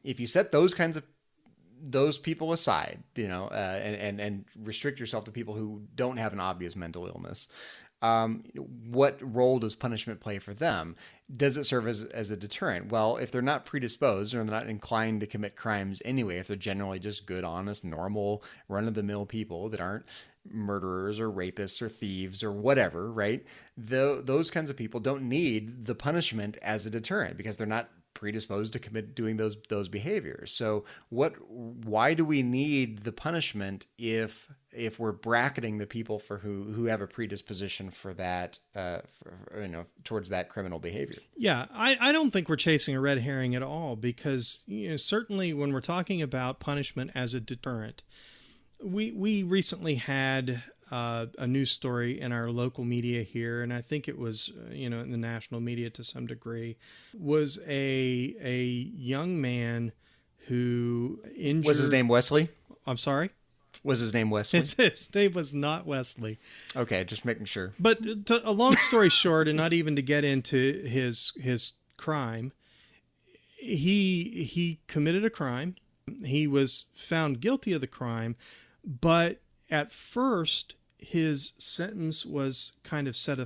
if you set those people aside, and restrict yourself to people who don't have an obvious mental illness, what role does punishment play for them? Does it serve as a deterrent? Well, if they're not predisposed or they're not inclined to commit crimes anyway, if they're generally just good, honest, normal, run-of-the-mill people that aren't murderers or rapists or thieves or whatever, right? Those kinds of people don't need the punishment as a deterrent because they're not predisposed to doing those behaviors. So why do we need the punishment if we're bracketing the people for who have a predisposition for that, towards that criminal behavior? Yeah, I don't think we're chasing a red herring at all, because certainly when we're talking about punishment as a deterrent, we recently had a news story in our local media here, and I think it was in the national media to some degree, was a young man who injured. Was his name Wesley? I'm sorry? Was his name Wesley? His name was not Wesley. Okay, just making sure. But a long story short, and not even to get into his crime, he committed a crime. He was found guilty of the crime, but at first his sentence was kind of set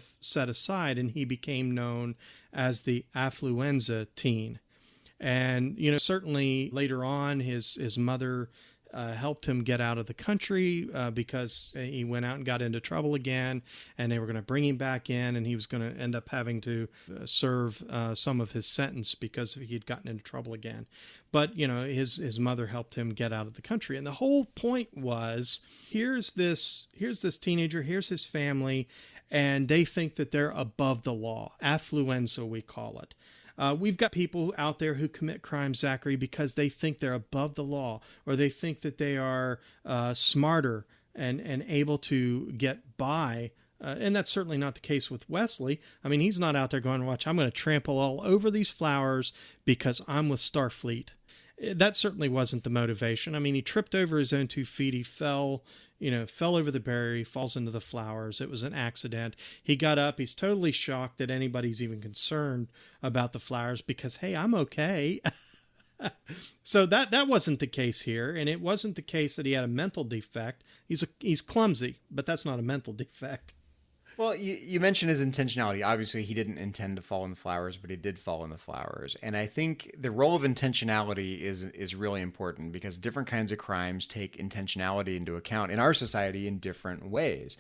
aside, and he became known as the affluenza teen. And, certainly later on, his mother helped him get out of the country because he went out and got into trouble again, and they were going to bring him back in, and he was going to end up having to serve some of his sentence because he had gotten into trouble again. But, his mother helped him get out of the country. And the whole point was, here's this teenager, here's his family, and they think that they're above the law. Affluenza, we call it. We've got people out there who commit crimes, Zachary, because they think they're above the law, or they think that they are smarter and able to get by. And that's certainly not the case with Wesley. I mean, he's not out there going, watch, I'm going to trample all over these flowers because I'm with Starfleet. That certainly wasn't the motivation. I mean, he tripped over his own 2 feet. He fell over the barrier. He falls into the flowers. It was an accident. He got up. He's totally shocked that anybody's even concerned about the flowers because, hey, I'm okay. So that wasn't the case here. And it wasn't the case that he had a mental defect. He's clumsy, but that's not a mental defect. Well, you mentioned his intentionality. Obviously, he didn't intend to fall in the flowers, but he did fall in the flowers. And I think the role of intentionality is really important because different kinds of crimes take intentionality into account in our society in different ways.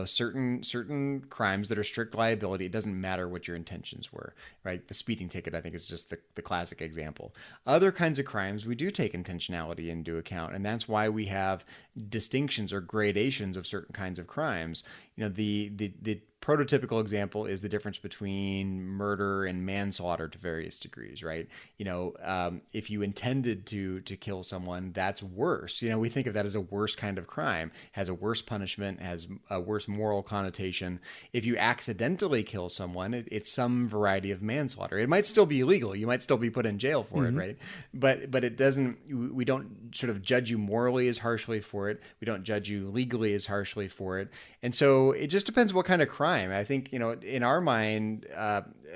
Certain crimes that are strict liability, it doesn't matter what your intentions were, right? The speeding ticket, I think, is just the classic example. Other kinds of crimes, we do take intentionality into account, and that's why we have distinctions or gradations of certain kinds of crimes. The prototypical example is the difference between murder and manslaughter to various degrees, right? If you intended to kill someone, that's worse. We think of that as a worse kind of crime, has a worse punishment, has a worse moral connotation. If you accidentally kill someone, it's some variety of manslaughter. It might still be illegal. You might still be put in jail for it, right? But it doesn't, we don't sort of judge you morally as harshly for it. We don't judge you legally as harshly for it. And so it just depends what kind of crime. I think, in our mind,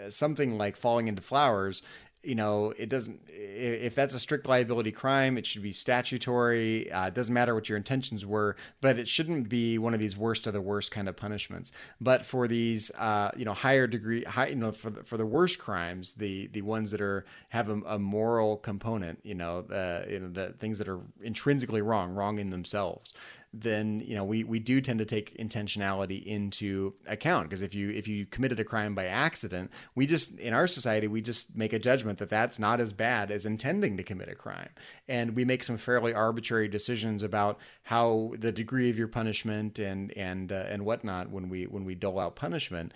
something like falling into flowers, it doesn't, if that's a strict liability crime, it should be statutory. It doesn't matter what your intentions were, but it shouldn't be one of these worst of the worst kind of punishments. But for these, higher degree, for the worst crimes, the ones that have a moral component, the things that are intrinsically wrong in themselves, then we do tend to take intentionality into account, because if you committed a crime by accident, in our society we just make a judgment that that's not as bad as intending to commit a crime, and we make some fairly arbitrary decisions about how the degree of your punishment and whatnot when we dole out punishment.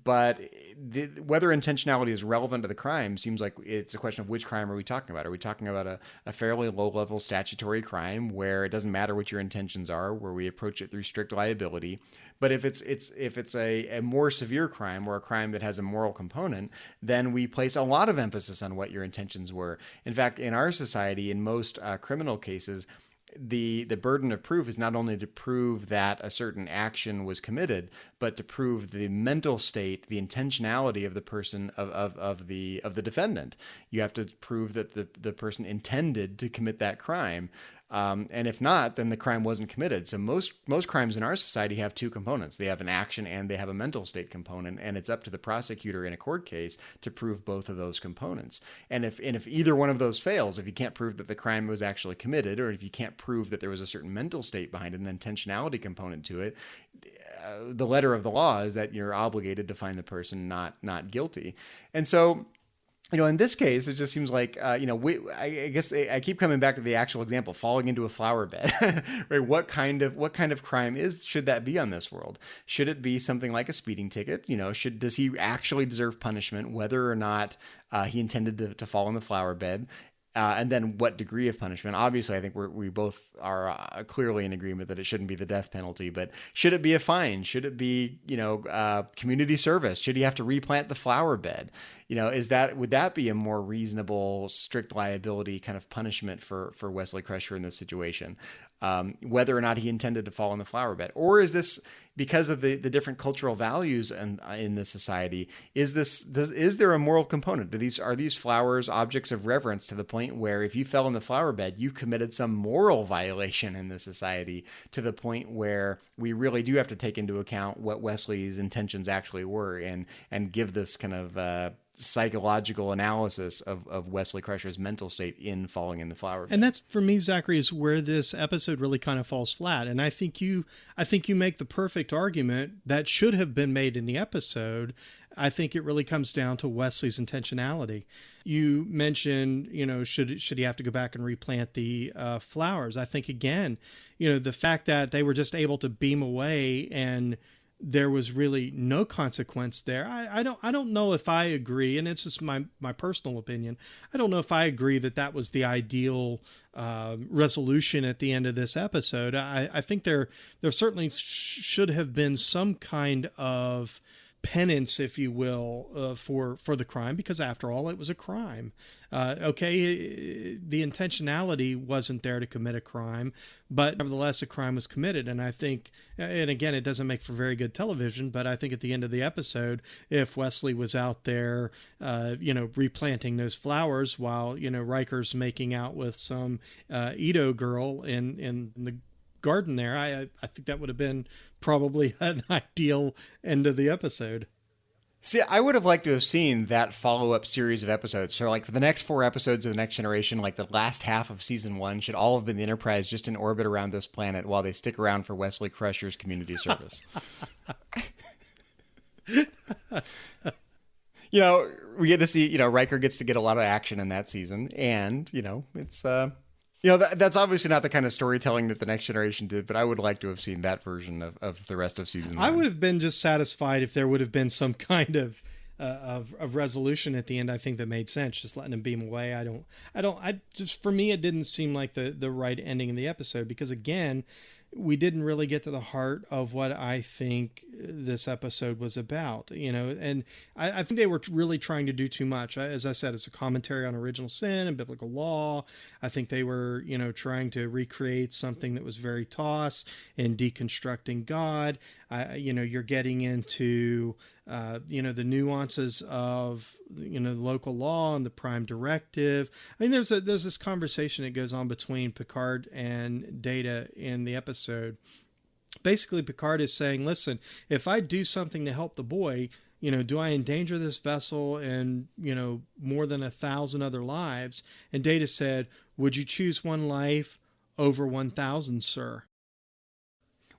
But whether intentionality is relevant to the crime seems like it's a question of which crime are we talking about. Are we talking about a fairly low-level statutory crime where it doesn't matter what your intentions are, where we approach it through strict liability? But if it's a more severe crime, or a crime that has a moral component, then we place a lot of emphasis on what your intentions were. In fact, in our society, in most criminal cases, the burden of proof is not only to prove that a certain action was committed, but to prove the mental state, the intentionality of the person, of the defendant. You have to prove that the person intended to commit that crime. And if not, then the crime wasn't committed. So most crimes in our society have two components. They have an action and they have a mental state component, and it's up to the prosecutor in a court case to prove both of those components. And if either one of those fails, if you can't prove that the crime was actually committed, or if you can't prove that there was a certain mental state behind it, an intentionality component to it, the letter of the law is that you're obligated to find the person not guilty. And so, in this case, it just seems like, I guess I keep coming back to the actual example, falling into a flower bed, right? What kind of crime should that be on this world? Should it be something like a speeding ticket? Does he actually deserve punishment, whether or not he intended to fall in the flower bed? And then what degree of punishment? Obviously, I think we both are clearly in agreement that it shouldn't be the death penalty, but should it be a fine? Should it be, community service? Should he have to replant the flower bed? Would that be a more reasonable, strict liability kind of punishment for Wesley Crusher in this situation? Whether or not he intended to fall in the flower bed, or is this because of the different cultural values in this society? Is there a moral component? Are these flowers objects of reverence to the point where if you fell in the flower bed, you committed some moral violation in this society, to the point where we really do have to take into account what Wesley's intentions actually were and give this kind of psychological analysis of Wesley Crusher's mental state in falling in the flower bed. And that's, for me, Zachary, is where this episode really kind of falls flat. And I think you make the perfect argument that should have been made in the episode. I think it really comes down to Wesley's intentionality. You mentioned, should he have to go back and replant the flowers? I think, again, the fact that they were just able to beam away and there was really no consequence there. I don't know if I agree, and it's just my personal opinion. I don't know if I agree that was the ideal resolution at the end of this episode. I think there certainly should have been some kind of penance, if you will, for the crime, because after all, it was a crime. The intentionality wasn't there to commit a crime, but nevertheless, a crime was committed. And I think, and again, it doesn't make for very good television, but I think at the end of the episode, if Wesley was out there, replanting those flowers while, Riker's making out with some Edo girl in the garden there, I think that would have been probably an ideal end of the episode. See, I would have liked to have seen that follow-up series of episodes. So, like, for the next 4 episodes of The Next Generation, like the last half of season 1 should all have been the Enterprise just in orbit around this planet while they stick around for Wesley Crusher's community service. We get to see, Riker gets to get a lot of action in that season, and, it's... that's obviously not the kind of storytelling that The Next Generation did, but I would like to have seen that version of the rest of season 1. I would have been just satisfied if there would have been some kind of resolution at the end. I think that made sense, just letting him beam away. For me, it didn't seem like the right ending in the episode, because again, we didn't really get to the heart of what I think this episode was about, and I think they were really trying to do too much. As I said, it's a commentary on original sin and biblical law. I think they were, trying to recreate something that was very toss and deconstructing God. You're getting into, the nuances of, local law and the prime directive. I mean, there's this conversation that goes on between Picard and Data in the episode. Basically, Picard is saying, listen, if I do something to help the boy, do I endanger this vessel and, more than 1,000 other lives? And Data said, would you choose one life over 1,000, sir?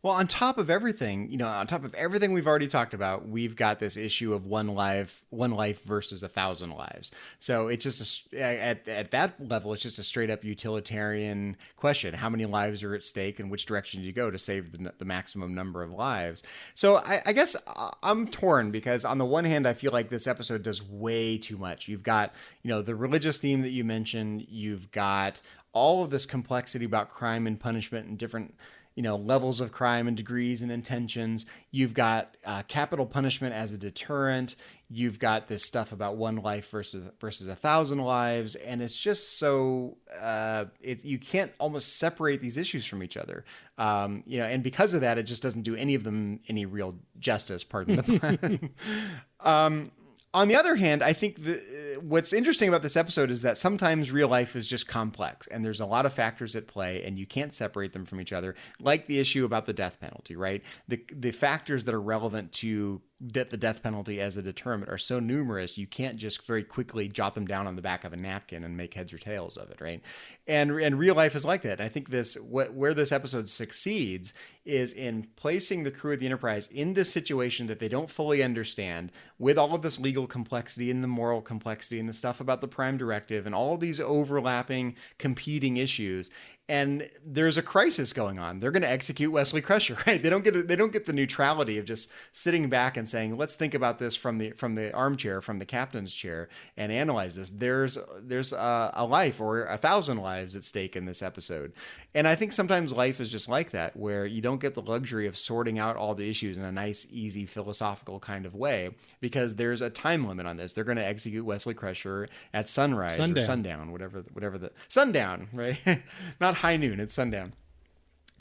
Well, on top of everything we've already talked about, we've got this issue of one life versus 1,000 lives. So it's just at that level, it's just a straight up utilitarian question. How many lives are at stake, and which direction do you go to save the maximum number of lives? So I guess I'm torn, because on the one hand, I feel like this episode does way too much. You've got, the religious theme that you mentioned. You've got all of this complexity about crime and punishment and different levels of crime and degrees and intentions. You've got capital punishment as a deterrent. You've got this stuff about one life versus 1,000 lives. And it's just so, you can't almost separate these issues from each other. And because of that, it just doesn't do any of them any real justice, pardon the pun. On the other hand, I think what's interesting about this episode is that sometimes real life is just complex, and there's a lot of factors at play, and you can't separate them from each other, like the issue about the death penalty, right? The factors that are relevant to the death penalty as a deterrent are so numerous, you can't just very quickly jot them down on the back of a napkin and make heads or tails of it, right? And real life is like that. And I think where this episode succeeds is in placing the crew of the Enterprise in this situation that they don't fully understand, with all of this legal complexity and the moral complexity and the stuff about the Prime Directive and all of these overlapping, competing issues. and there's a crisis going on. They're going to execute Wesley Crusher, right? They don't get the neutrality of just sitting back and saying, let's think about this from the armchair, from the captain's chair, and analyze this. There's a life or 1,000 lives at stake in this episode. And I think sometimes life is just like that, where you don't get the luxury of sorting out all the issues in a nice, easy, philosophical kind of way, because there's a time limit on this. They're going to execute Wesley Crusher at sunrise or sundown, whatever the sundown, right? Not high noon, it's sundown.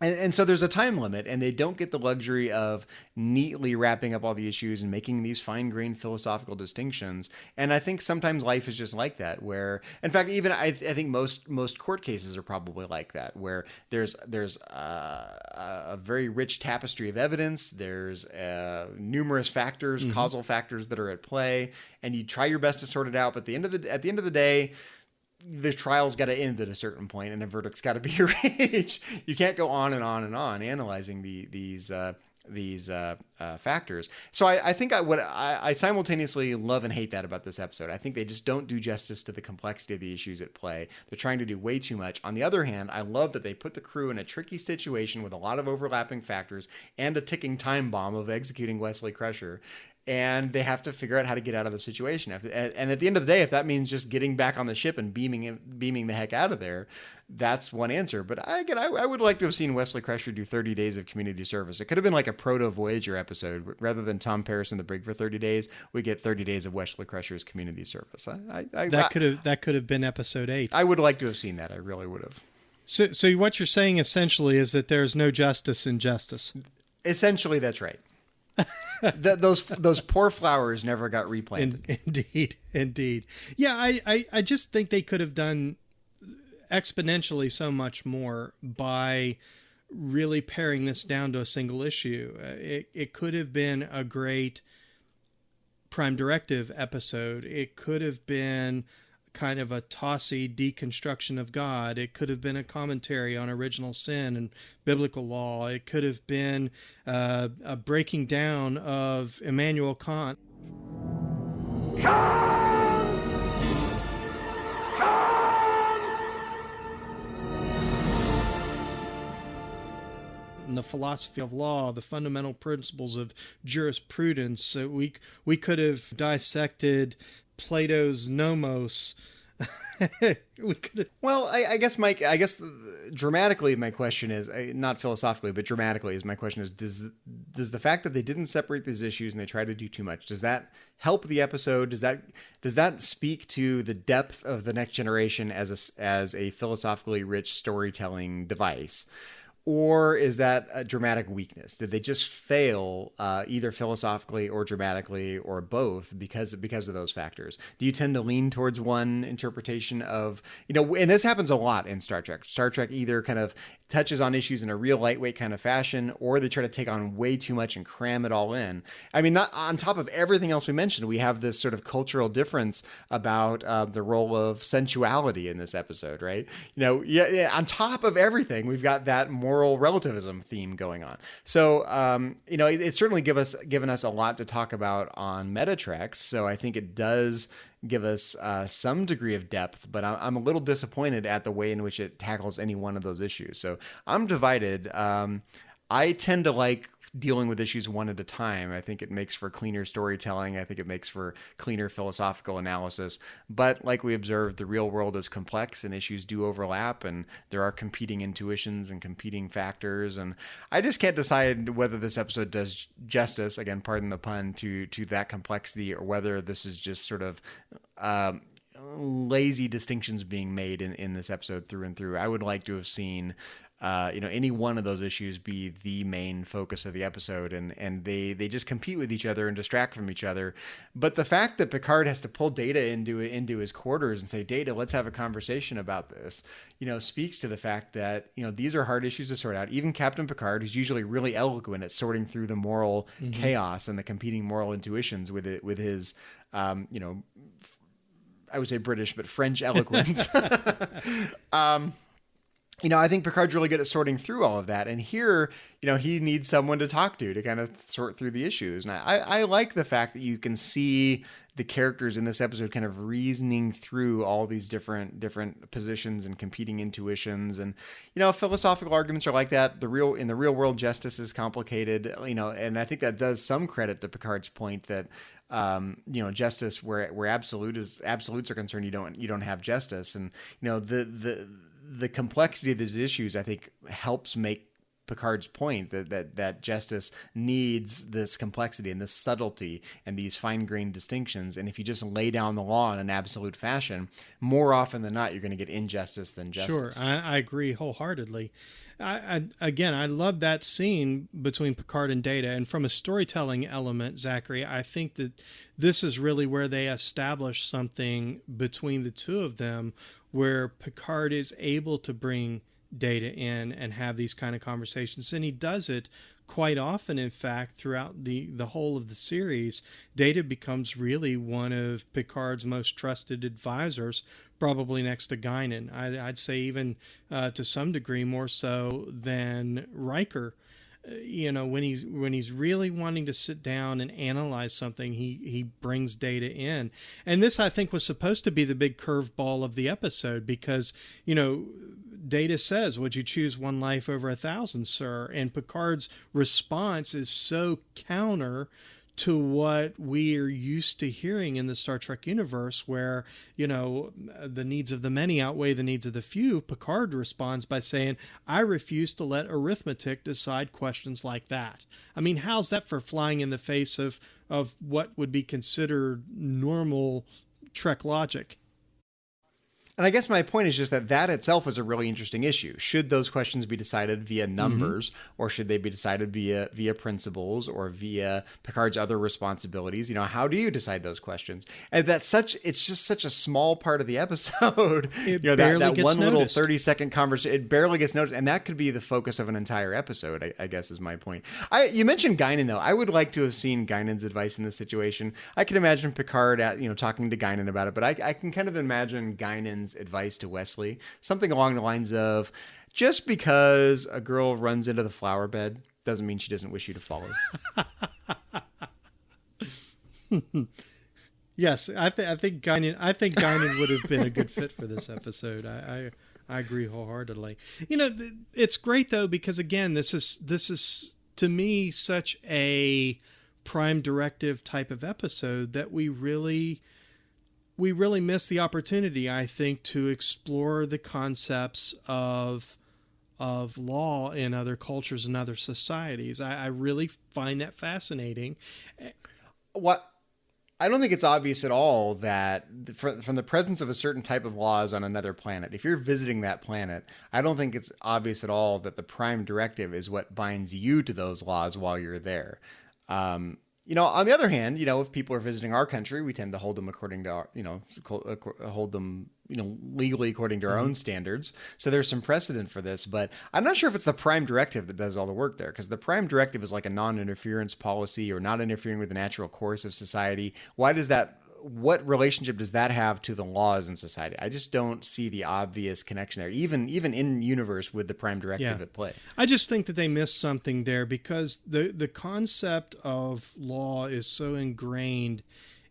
And so there's a time limit, and they don't get the luxury of neatly wrapping up all the issues and making these fine-grained philosophical distinctions. And I think sometimes life is just like that, where, in fact, even I think most court cases are probably like that, where there's a very rich tapestry of evidence. There's numerous factors, causal factors that are at play, and you try your best to sort it out. But at the end of the day, the trial's got to end at a certain point, and a verdict's got to be reached. You can't go on and on and on analyzing these factors. So I think I simultaneously love and hate that about this episode. I think they just don't do justice to the complexity of the issues at play. They're trying to do way too much. On the other hand, I love that they put the crew in a tricky situation with a lot of overlapping factors and a ticking time bomb of executing Wesley Crusher. And they have to figure out how to get out of the situation. And at the end of the day, if that means just getting back on the ship and beaming the heck out of there, that's one answer. But I would like to have seen Wesley Crusher do 30 days of community service. It could have been like a proto-Voyager episode. Rather than Tom Paris in the brig for 30 days, we get 30 days of Wesley Crusher's community service. That could have been episode 8. I would like to have seen that. I really would have. So what you're saying essentially is that there's no justice in justice. Essentially, that's right. Those poor flowers never got replanted. Indeed. Yeah, I just think they could have done exponentially so much more by really paring this down to a single issue. It could have been a great Prime Directive episode. It could have been kind of a tossy deconstruction of God. It could have been a commentary on original sin and biblical law. It could have been a breaking down of Immanuel Kant. And the philosophy of law, the fundamental principles of jurisprudence. We could have dissected Plato's nomos. Well, I guess, Mike, dramatically my question is, not philosophically, but dramatically is my question is, does the fact that they didn't separate these issues and they try to do too much, does that help the episode? Does that speak to the depth of The Next Generation as a philosophically rich storytelling device? Or is that a dramatic weakness? Did they just fail either philosophically or dramatically or both because of those factors? Do you tend to lean towards one interpretation of, and this happens a lot in Star Trek. Star Trek either kind of touches on issues in a real lightweight kind of fashion, or they try to take on way too much and cram it all in. I mean, not on top of everything else we mentioned, we have this sort of cultural difference about the role of sensuality in this episode, right? On top of everything, we've got that moral relativism theme going on. So, it's certainly given us a lot to talk about on Metatreks. So I think it does give us some degree of depth, but I'm a little disappointed at the way in which it tackles any one of those issues. So I'm divided. I tend to like dealing with issues one at a time. I think it makes for cleaner storytelling. I think it makes for cleaner philosophical analysis. But like we observed, the real world is complex and issues do overlap, and there are competing intuitions and competing factors. And I just can't decide whether this episode does justice, again, pardon the pun, to that complexity, or whether this is just sort of lazy distinctions being made in this episode through and through. I would like to have seen any one of those issues be the main focus of the episode, and they just compete with each other and distract from each other. But the fact that Picard has to pull Data into his quarters and say, Data, let's have a conversation about this, speaks to the fact that, these are hard issues to sort out. Even Captain Picard, who's usually really eloquent at sorting through the moral chaos and the competing moral intuitions with his, I would say British, but French eloquence. I think Picard's really good at sorting through all of that. And here, he needs someone to talk to kind of sort through the issues. And I like the fact that you can see the characters in this episode kind of reasoning through all these different positions and competing intuitions. And, philosophical arguments are like that. In the real world, justice is complicated, and I think that does some credit to Picard's point that, justice where absolutes are concerned, you don't have justice. And, the complexity of these issues, I think, helps make Picard's point that justice needs this complexity and this subtlety and these fine-grained distinctions. And if you just lay down the law in an absolute fashion, more often than not, you're going to get injustice than justice. Sure, I agree wholeheartedly. I love that scene between Picard and Data. And from a storytelling element, Zachary, I think that this is really where they establish something between the two of them, where Picard is able to bring Data in and have these kind of conversations. And he does it quite often. In fact, throughout the whole of the series, Data becomes really one of Picard's most trusted advisors, probably next to Guinan. I'd say even to some degree more so than Riker. When he's really wanting to sit down and analyze something, he brings Data in. And this, I think, was supposed to be the big curveball of the episode, because, Data says, "Would you choose one life over 1,000, sir?" And Picard's response is so counter to what we are used to hearing in the Star Trek universe, where, the needs of the many outweigh the needs of the few. Picard responds by saying, "I refuse to let arithmetic decide questions like that." I mean, how's that for flying in the face of what would be considered normal Trek logic? And I guess my point is just that itself is a really interesting issue. Should those questions be decided via numbers, or should they be decided via principles or via Picard's other responsibilities? How do you decide those questions? And it's just such a small part of the episode. That one little 30-second conversation, it barely gets noticed. And that could be the focus of an entire episode, I guess is my point. You mentioned Guinan, though. I would like to have seen Guinan's advice in this situation. I can imagine Picard talking to Guinan about it, but I can kind of imagine Guinan's advice to Wesley, something along the lines of, just because a girl runs into the flower bed doesn't mean she doesn't wish you to follow. Yes, I think Guinan would have been a good fit for this episode. I agree wholeheartedly. It's great though, because again, this is to me such a prime directive type of episode that we really miss the opportunity, I think, to explore the concepts of law in other cultures and other societies. I really find that fascinating. I don't think it's obvious at all that from the presence of a certain type of laws on another planet, if you're visiting that planet, I don't think it's obvious at all that the prime directive is what binds you to those laws while you're there. On the other hand, if people are visiting our country, we tend to hold them according to our, hold them, legally according to our own standards. So there's some precedent for this, but I'm not sure if it's the prime directive that does all the work there, because the prime directive is like a non-interference policy or not interfering with the natural course of society. What relationship does that have to the laws in society? I just don't see the obvious connection there, even in universe with the prime directive at play. I just think that they missed something there, because the concept of law is so ingrained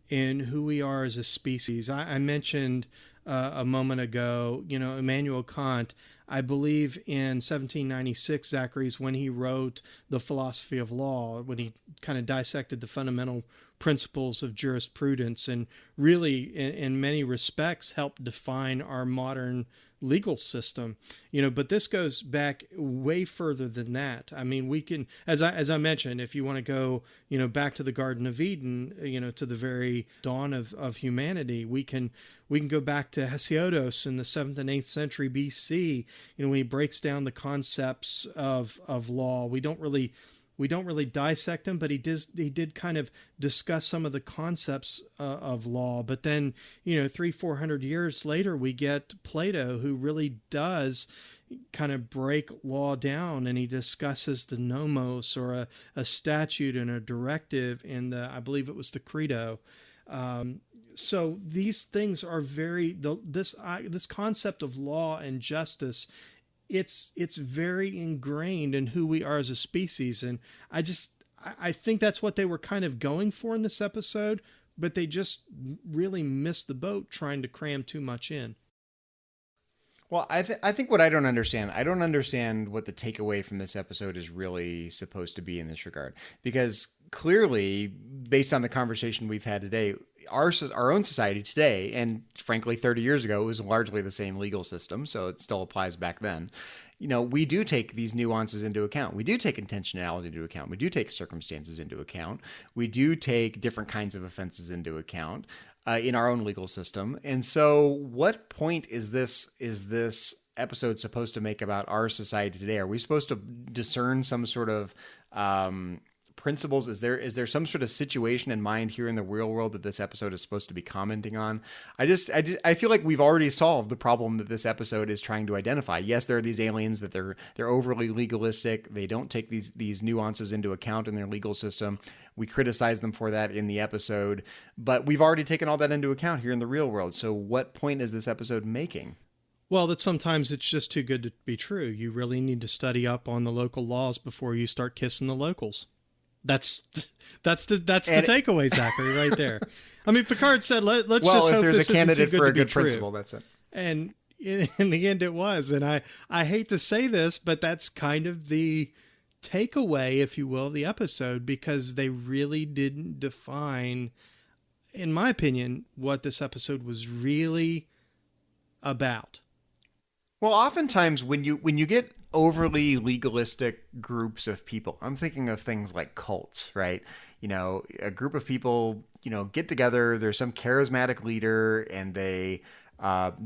in who we are as a species. I mentioned a moment ago, Immanuel Kant. I believe in 1796, Zachary's, when he wrote The Philosophy of Law, when he kind of dissected the fundamental principles of jurisprudence and really, in many respects, helped define our modern legal system. But this goes back way further than that. I mean, we can, as I mentioned, if you want to go, back to the Garden of Eden, to the very dawn of humanity, we can go back to Hesiodos in the 7th and 8th century BC. When he breaks down the concepts of law, we don't really dissect him, but he did kind of discuss some of the concepts of law. But then, 300-400 years later, we get Plato, who really does kind of break law down, and he discusses the nomos, or a statute and a directive in I believe it was the Credo. So these things are this concept of law and justice it's very ingrained in who we are as a species. And I think that's what they were kind of going for in this episode, but they just really missed the boat trying to cram too much in. Well, I think what I don't understand what the takeaway from this episode is really supposed to be in this regard. Because clearly, based on the conversation we've had today, our own society today, and frankly 30 years ago, was largely the same legal system, so it still applies back then. We do take these nuances into account. We do take intentionality into account. We do take circumstances into account. We do take different kinds of offenses into account in our own legal system. And so what point is this episode supposed to make about our society today? Are we supposed to discern some sort of principles? Is there some sort of situation in mind here in the real world that this episode is supposed to be commenting on? I feel like we've already solved the problem that this episode is trying to identify. Yes, there are these aliens that they're overly legalistic. They don't take these nuances into account in their legal system. We criticize them for that in the episode, but we've already taken all that into account here in the real world. So what point is this episode making? Well, that sometimes it's just too good to be true. You really need to study up on the local laws before you start kissing the locals. That's the takeaway, Zachary, right there. I mean, Picard said, let's just hope this isn't too good to be true. Well, if there's a candidate for a good principle, that's it. And in the end, it was. And I hate to say this, but that's kind of the takeaway, if you will, of the episode, because they really didn't define, in my opinion, what this episode was really about. Well, oftentimes when you get overly legalistic groups of people, I'm thinking of things like cults, right? A group of people, get together, there's some charismatic leader, and they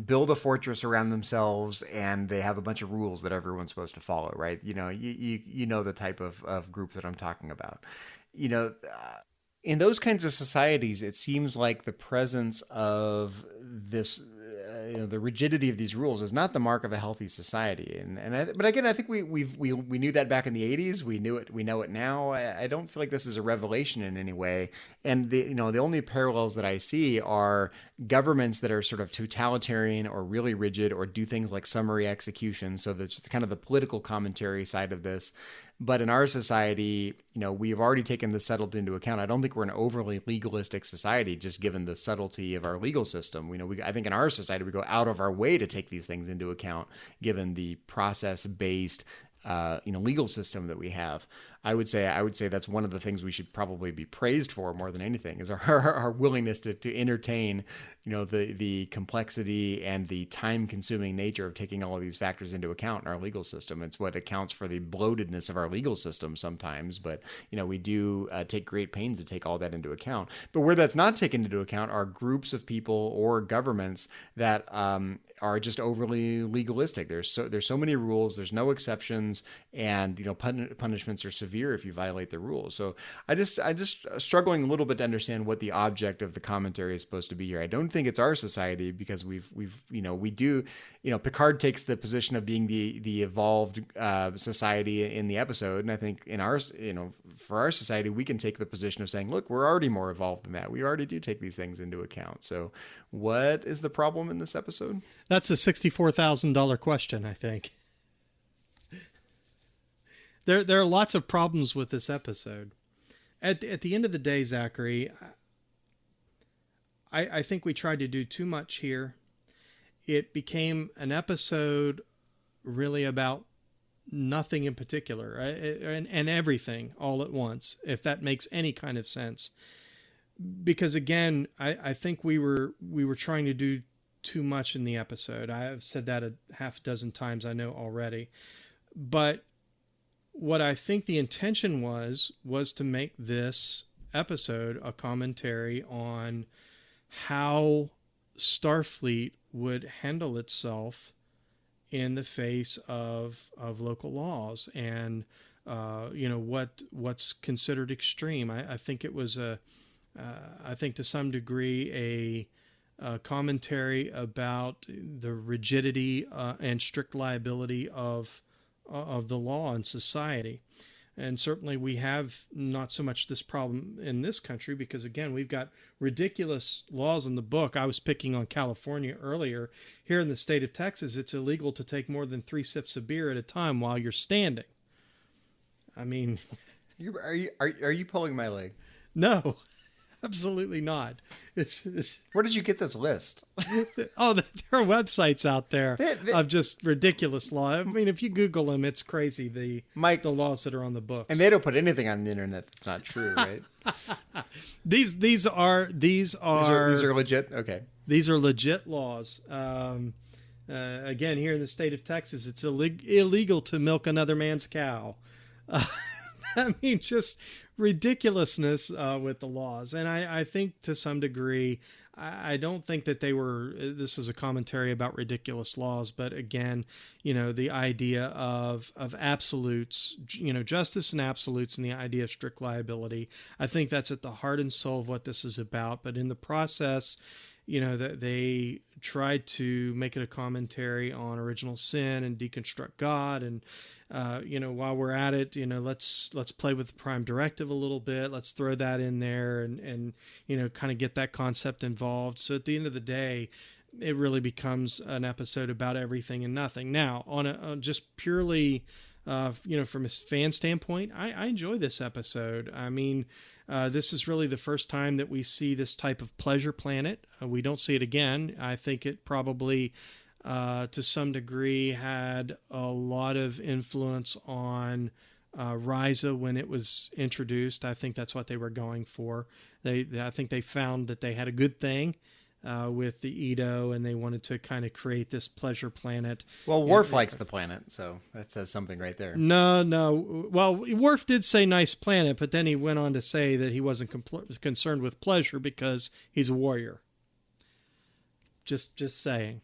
build a fortress around themselves, and they have a bunch of rules that everyone's supposed to follow, right? You know the type of group that I'm talking about. In those kinds of societies, it seems like the presence of this, the rigidity of these rules is not the mark of a healthy society. But again, I think we knew that back in the 80s. We knew it. We know it now. I don't feel like this is a revelation in any way. And the only parallels that I see are governments that are sort of totalitarian or really rigid or do things like summary execution. So that's kind of the political commentary side of this. But in our society, we have already taken this settled into account. I don't think we're an overly legalistic society, just given the subtlety of our legal system. I think in our society, we go out of our way to take these things into account, given the process-based, legal system that we have. I would say that's one of the things we should probably be praised for more than anything, is our willingness to entertain, the complexity and the time-consuming nature of taking all of these factors into account in our legal system. It's what accounts for the bloatedness of our legal system sometimes, but we do take great pains to take all that into account. But where that's not taken into account are groups of people or governments that are just overly legalistic. There's so many rules. There's no exceptions, and punishments are severe if you violate the rules. So I just struggling a little bit to understand what the object of the commentary is supposed to be here. I don't think it's our society, because Picard takes the position of being the evolved society in the episode, and I think for our society we can take the position of saying, look, we're already more evolved than that. We already do take these things into account. So what is the problem in this episode? That's a $64,000 question, I think. There are lots of problems with this episode. At the end of the day, Zachary, I think we tried to do too much here. It became an episode really about nothing in particular, and everything all at once, if that makes any kind of sense. Because again, I think we were trying to do too much in the episode. I have said that a half dozen times, I know already. But what I think the intention was to make this episode a commentary on how Starfleet would handle itself in the face of local laws, and what's considered extreme. I think it was I think to some degree a commentary about the rigidity and strict liability of the law in society. And certainly we have not so much this problem in this country because, again, we've got ridiculous laws in the book. I was picking on California earlier. Here in the state of Texas, it's illegal to take more than 3 sips of beer at a time while you're standing. I mean... Are you pulling my leg? No, absolutely not. It's Where did you get this list? Oh, there are websites out there of just ridiculous law. I mean, if you Google them, it's crazy, the laws that are on the books. And they don't put anything on the internet that's not true, right? These are legit? Okay. These are legit laws. Again, here in the state of Texas, it's illegal to milk another man's cow. I mean, just ridiculousness with the laws. And I think to some degree, I don't think that this is a commentary about ridiculous laws, but again, the idea of absolutes, justice and absolutes and the idea of strict liability. I think that's at the heart and soul of what this is about. But in the process, that they tried to make it a commentary on original sin and deconstruct God. And, while we're at it, let's play with the prime directive a little bit. Let's throw that in there and kind of get that concept involved. So at the end of the day, it really becomes an episode about everything and nothing. Now, on just purely, from a fan standpoint, I enjoy this episode. I mean, this is really the first time that we see this type of pleasure planet. We don't see it again. I think it probably, to some degree, had a lot of influence on Ryza when it was introduced. I think that's what they were going for. I think they found that they had a good thing with the Edo, and they wanted to kind of create this pleasure planet. Well, Worf likes the planet, so that says something right there. No. Well, Worf did say nice planet, but then he went on to say that he wasn't concerned with pleasure because he's a warrior. Just saying.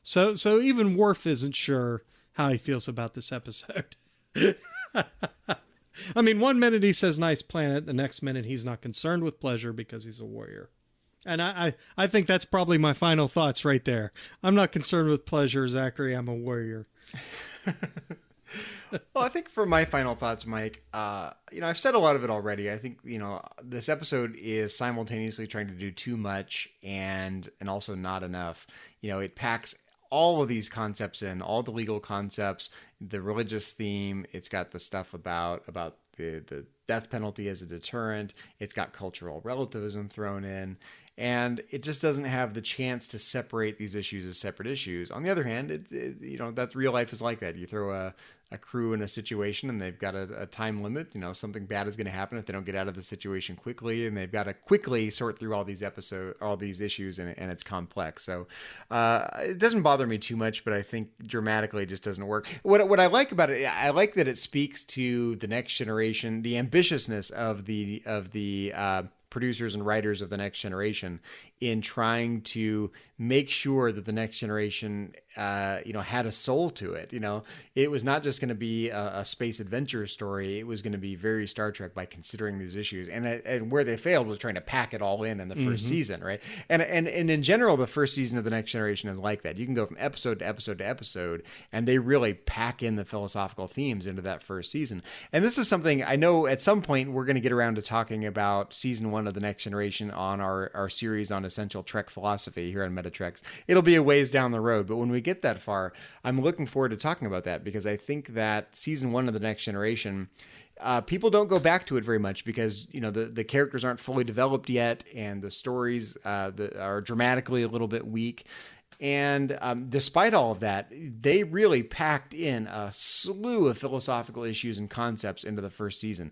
So even Worf isn't sure how he feels about this episode. I mean, one minute he says nice planet, the next minute he's not concerned with pleasure because he's a warrior. And I think that's probably my final thoughts right there. I'm not concerned with pleasure, Zachary. I'm a warrior. Well, I think for my final thoughts, Mike, I've said a lot of it already. I think, this episode is simultaneously trying to do too much and also not enough. It packs all of these concepts in, all the legal concepts, the religious theme. It's got the stuff about the death penalty as a deterrent. It's got cultural relativism thrown in. And it just doesn't have the chance to separate these issues as separate issues. On the other hand, that real life is like that. You throw a crew in a situation and they've got a time limit. Something bad is going to happen if they don't get out of the situation quickly, and they've got to quickly sort through all these issues, and it's complex. So it doesn't bother me too much, but I think dramatically it just doesn't work. What I like about it, I like that it speaks to the next generation, the ambitiousness of the producers and writers of the next generation in trying to make sure that the next generation, had a soul to it. It was not just going to be a space adventure story. It was going to be very Star Trek by considering these issues. And where they failed was trying to pack it all in the first season, right? And in general, the first season of the next generation is like that. You can go from episode to episode to episode, and they really pack in the philosophical themes into that first season. And this is something I know at some point we're going to get around to talking about season 1 of the next generation on our series on essential Trek philosophy here on Metatrex. It'll be a ways down the road, but when we get that far, I'm looking forward to talking about that, because I think that season 1 of the next generation, people don't go back to it very much because the characters aren't fully developed yet, and the stories are dramatically a little bit weak. And despite all of that, they really packed in a slew of philosophical issues and concepts into the first season.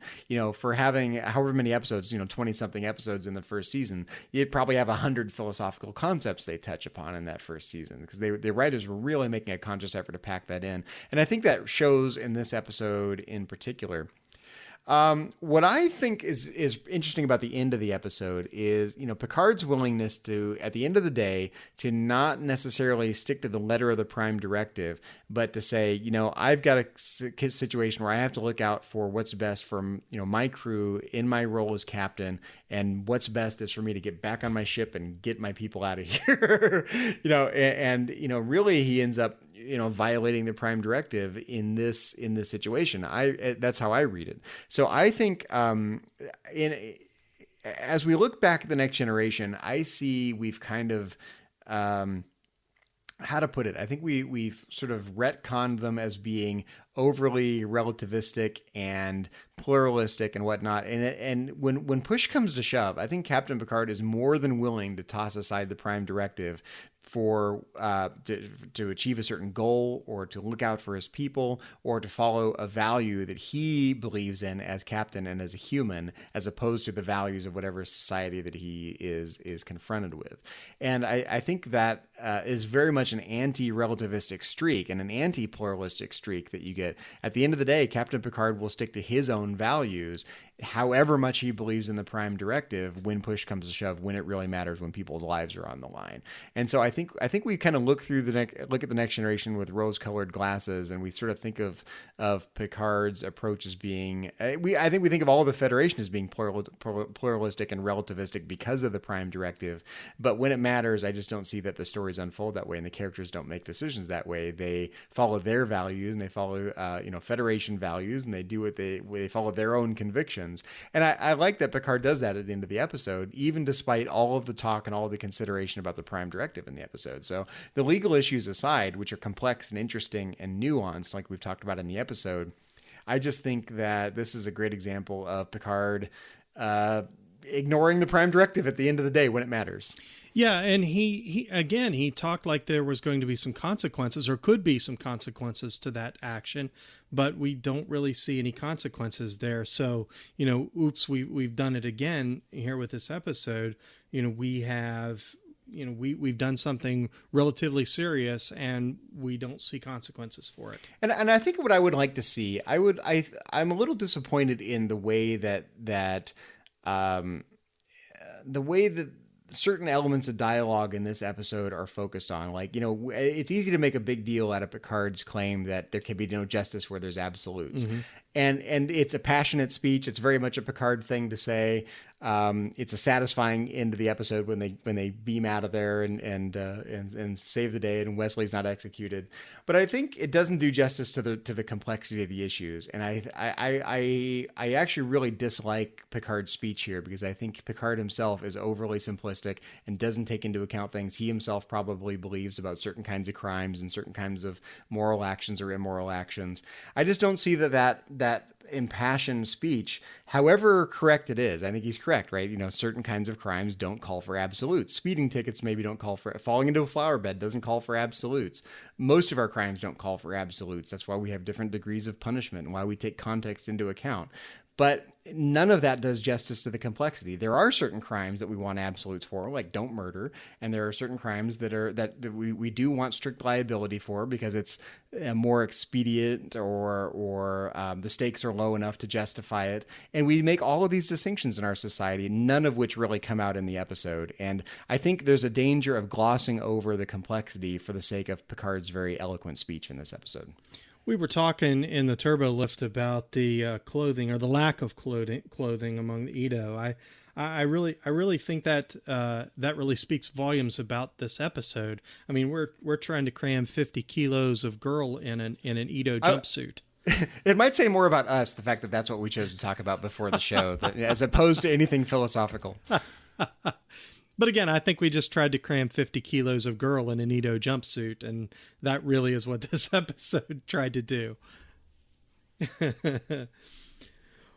For having however many episodes, 20-something episodes in the first season, you'd probably have 100 philosophical concepts they touch upon in that first season, because the writers were really making a conscious effort to pack that in. And I think that shows in this episode in particular. What I think is interesting about the end of the episode is, Picard's willingness to, at the end of the day, to not necessarily stick to the letter of the Prime Directive, but to say, I've got a situation where I have to look out for what's best for, my crew in my role as captain, and what's best is for me to get back on my ship and get my people out of here. Really he ends up violating the Prime Directive in this situation. That's how I read it. So I think as we look back at the Next Generation, I see we've kind of how to put it? I think we've sort of retconned them as being overly relativistic and pluralistic and whatnot. And when push comes to shove, I think Captain Picard is more than willing to toss aside the Prime Directive for to achieve a certain goal, or to look out for his people, or to follow a value that he believes in as captain and as a human, as opposed to the values of whatever society that he is confronted with. And I think that is very much an anti-relativistic streak and an anti-pluralistic streak that you get. At the end of the day, Captain Picard will stick to his own values, however much he believes in the Prime Directive, when push comes to shove, when it really matters, when people's lives are on the line. And so I think we kind of look at the Next Generation with rose-colored glasses, and we sort of think of Picard's approach as being I think we think of all of the Federation as being pluralistic and relativistic because of the Prime Directive. But when it matters, I just don't see that the stories unfold that way, and the characters don't make decisions that way. They follow their values, and they follow Federation values, and they do what they follow their own convictions. And I like that Picard does that at the end of the episode, even despite all of the talk and all of the consideration about the Prime Directive in the episode. So the legal issues aside, which are complex and interesting and nuanced, like we've talked about in the episode, I just think that this is a great example of Picard ignoring the Prime Directive at the end of the day when it matters. Yeah, and he talked like there was going to be some consequences, or could be some consequences to that action, but we don't really see any consequences there. So, oops, we've done it again here with this episode. We've done something relatively serious, and we don't see consequences for it. And I think what I would like to see, I'm a little disappointed in the way that certain elements of dialogue in this episode are focused on. Like, it's easy to make a big deal out of Picard's claim that there can be no justice where there's absolutes. Mm-hmm. And it's a passionate speech. It's very much a Picard thing to say. It's a satisfying end to the episode when they beam out of there and save the day, and Wesley's not executed. But I think it doesn't do justice to the complexity of the issues. And I actually really dislike Picard's speech here, because I think Picard himself is overly simplistic and doesn't take into account things he himself probably believes about certain kinds of crimes and certain kinds of moral actions or immoral actions. I just don't see that impassioned speech, however correct it is. I think he's correct, right? Certain kinds of crimes don't call for absolutes. Speeding tickets maybe don't call for, falling into a flower bed doesn't call for absolutes. Most of our crimes don't call for absolutes. That's why we have different degrees of punishment and why we take context into account. But none of that does justice to the complexity. There are certain crimes that we want absolutes for, like don't murder, and there are certain crimes that we do want strict liability for because it's more expedient or the stakes are low enough to justify it. And we make all of these distinctions in our society, none of which really come out in the episode. And I think there's a danger of glossing over the complexity for the sake of Picard's very eloquent speech in this episode. We were talking in the Turbo Lift about the clothing, or the lack of clothing among the Edo. I really think that that really speaks volumes about this episode. I mean, we're trying to cram 50 kilos of girl in an Edo jumpsuit. It might say more about us, the fact that that's what we chose to talk about before the show, as opposed to anything philosophical. But again, I think we just tried to cram 50 kilos of girl in an Edo jumpsuit, and that really is what this episode tried to do.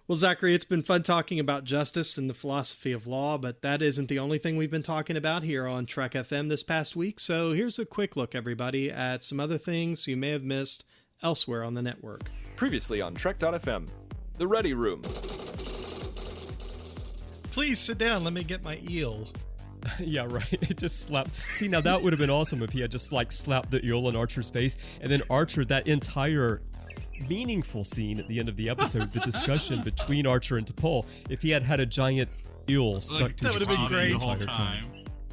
Well, Zachary, it's been fun talking about justice and the philosophy of law, but that isn't the only thing we've been talking about here on Trek FM this past week. So here's a quick look, everybody, at some other things you may have missed elsewhere on the network. Previously on Trek.fm, The Ready Room. Please sit down. Let me get my eel. Yeah, right. It just slapped. See, now that would have been awesome if he had just slapped the eel in Archer's face, and then Archer, that entire meaningful scene at the end of the episode, the discussion between Archer and T'Pol, if he had had a giant eel stuck to his that would have been great the whole time.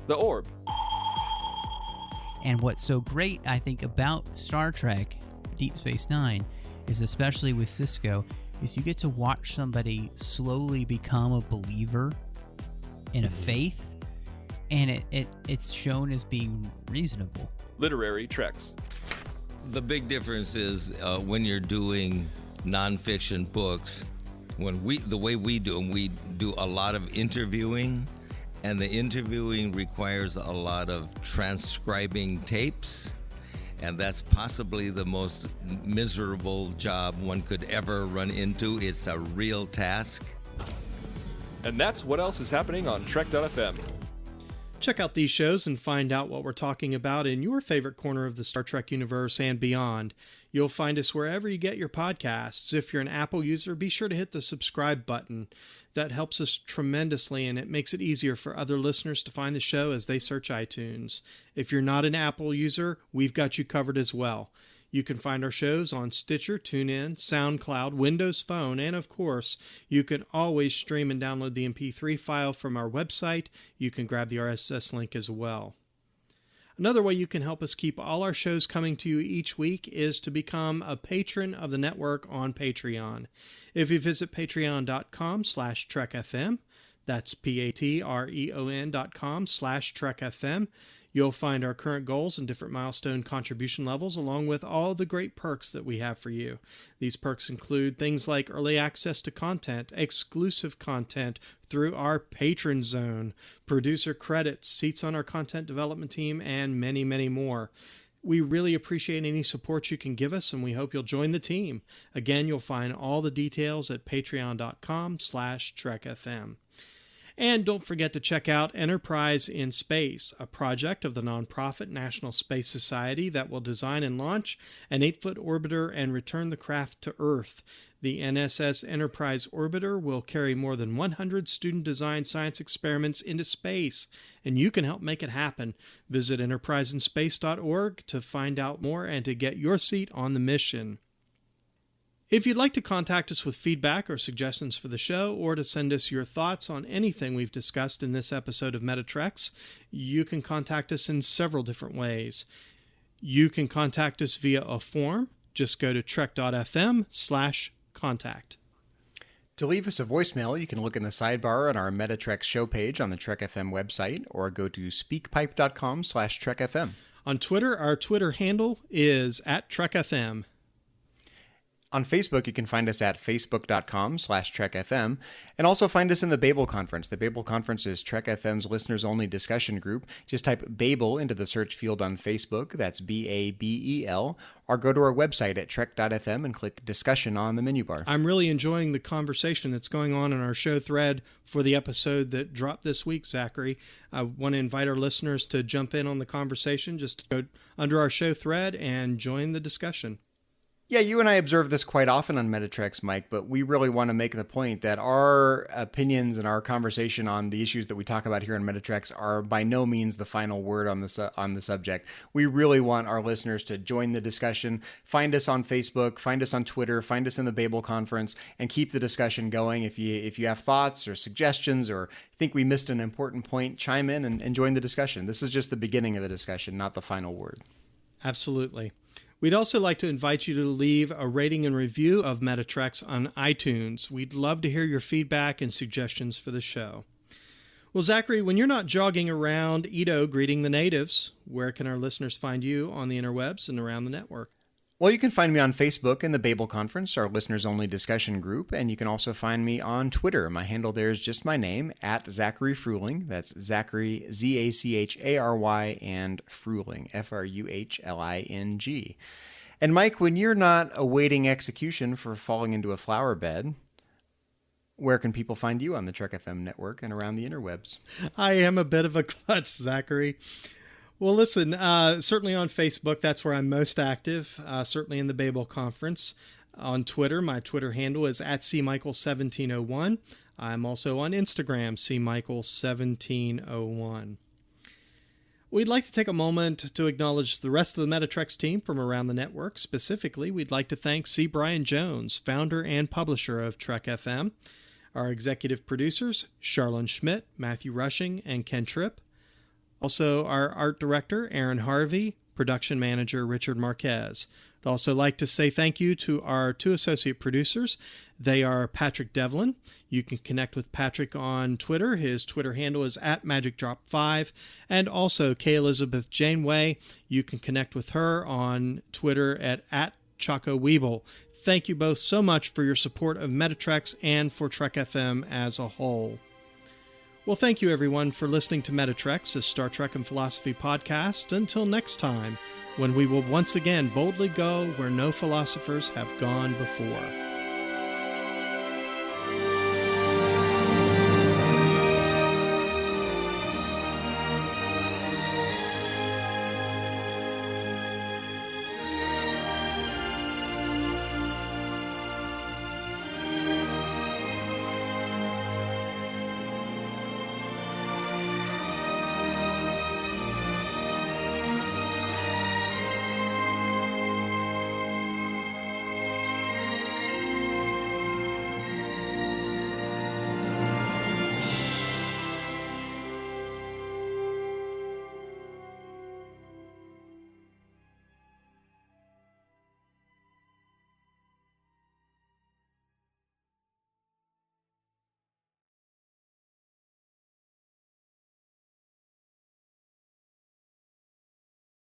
The Orb. And what's so great, I think, about Star Trek Deep Space Nine is, especially with Sisko, is you get to watch somebody slowly become a believer in a faith. And it's shown as being reasonable. Literary Treks. the big difference is when you're doing nonfiction books, the way we do them, we do a lot of interviewing, and the interviewing requires a lot of transcribing tapes, and that's possibly the most miserable job one could ever run into. It's a real task. And that's what else is happening on Trek.fm. Check out these shows and find out what we're talking about in your favorite corner of the Star Trek universe and beyond. You'll find us wherever you get your podcasts. If you're an Apple user, be sure to hit the subscribe button. That helps us tremendously, and it makes it easier for other listeners to find the show as they search iTunes. If you're not an Apple user, we've got you covered as well. You can find our shows on Stitcher, TuneIn, SoundCloud, Windows Phone, and of course, you can always stream and download the MP3 file from our website. You can grab the RSS link as well. Another way you can help us keep all our shows coming to you each week is to become a patron of the network on Patreon. If you visit patreon.com/TrekFM, that's patreon.com/TrekFM, you'll find our current goals and different milestone contribution levels, along with all the great perks that we have for you. These perks include things like early access to content, exclusive content through our Patron Zone, producer credits, seats on our content development team, and many, many more. We really appreciate any support you can give us, and we hope you'll join the team. Again, you'll find all the details at patreon.com/TrekFM. And don't forget to check out Enterprise in Space, a project of the nonprofit National Space Society that will design and launch an 8-foot orbiter and return the craft to Earth. The NSS Enterprise orbiter will carry more than 100 student-designed science experiments into space, and you can help make it happen. Visit enterpriseinspace.org to find out more and to get your seat on the mission. If you'd like to contact us with feedback or suggestions for the show, or to send us your thoughts on anything we've discussed in this episode of Metatreks, you can contact us in several different ways. You can contact us via a form. Just go to trek.fm/contact. To leave us a voicemail, you can look in the sidebar on our Metatreks show page on the Trek FM website, or go to speakpipe.com/TrekFM. On Twitter, our Twitter handle is @TrekFM. On Facebook, you can find us at facebook.com/TrekFM, and also find us in the Babel Conference. The Babel Conference is Trek FM's listeners-only discussion group. Just type Babel into the search field on Facebook, that's BABEL, or go to our website at trek.fm and click Discussion on the menu bar. I'm really enjoying the conversation that's going on in our show thread for the episode that dropped this week, Zachary. I want to invite our listeners to jump in on the conversation. Just go under our show thread and join the discussion. Yeah, you and I observe this quite often on Metatreks, Mike, but we really want to make the point that our opinions and our conversation on the issues that we talk about here on Metatreks are by no means the final word on the subject. We really want our listeners to join the discussion. Find us on Facebook, find us on Twitter, find us in the Babel Conference, and keep the discussion going. If you have thoughts or suggestions or think we missed an important point, chime in and join the discussion. This is just the beginning of the discussion, not the final word. Absolutely. We'd also like to invite you to leave a rating and review of Metatreks on iTunes. We'd love to hear your feedback and suggestions for the show. Well, Zachary, when you're not jogging around Edo greeting the natives, where can our listeners find you on the interwebs and around the network? Well, you can find me on Facebook in the Babel Conference, our listeners-only discussion group, and you can also find me on Twitter. My handle there is just my name, @Zachary Fruhling. That's Zachary, Z-A-C-H-A-R-Y, and Fruhling, F-R-U-H-L-I-N-G. And Mike, when you're not awaiting execution for falling into a flower bed, where can people find you on the Trek FM network and around the interwebs? I am a bit of a klutz, Zachary. Well, listen, certainly on Facebook, that's where I'm most active, certainly in the Babel Conference. On Twitter, my Twitter handle is @CMichael1701. I'm also on Instagram, CMichael1701. We'd like to take a moment to acknowledge the rest of the Metatreks team from around the network. Specifically, we'd like to thank C. Brian Jones, founder and publisher of Trek FM. Our executive producers, Charlene Schmidt, Matthew Rushing, and Ken Tripp. Also, our art director, Aaron Harvey, production manager Richard Marquez. I'd also like to say thank you to our 2 associate producers. They are Patrick Devlin. You can connect with Patrick on Twitter. His Twitter handle is @MagicDrop5. And also Kay Elizabeth Janeway. You can connect with her on Twitter at @ChocoWeeble. Thank you both so much for your support of Metatrex and for Trek FM as a whole. Well, thank you everyone for listening to Metatrex, a Star Trek and Philosophy podcast. Until next time, when we will once again boldly go where no philosophers have gone before.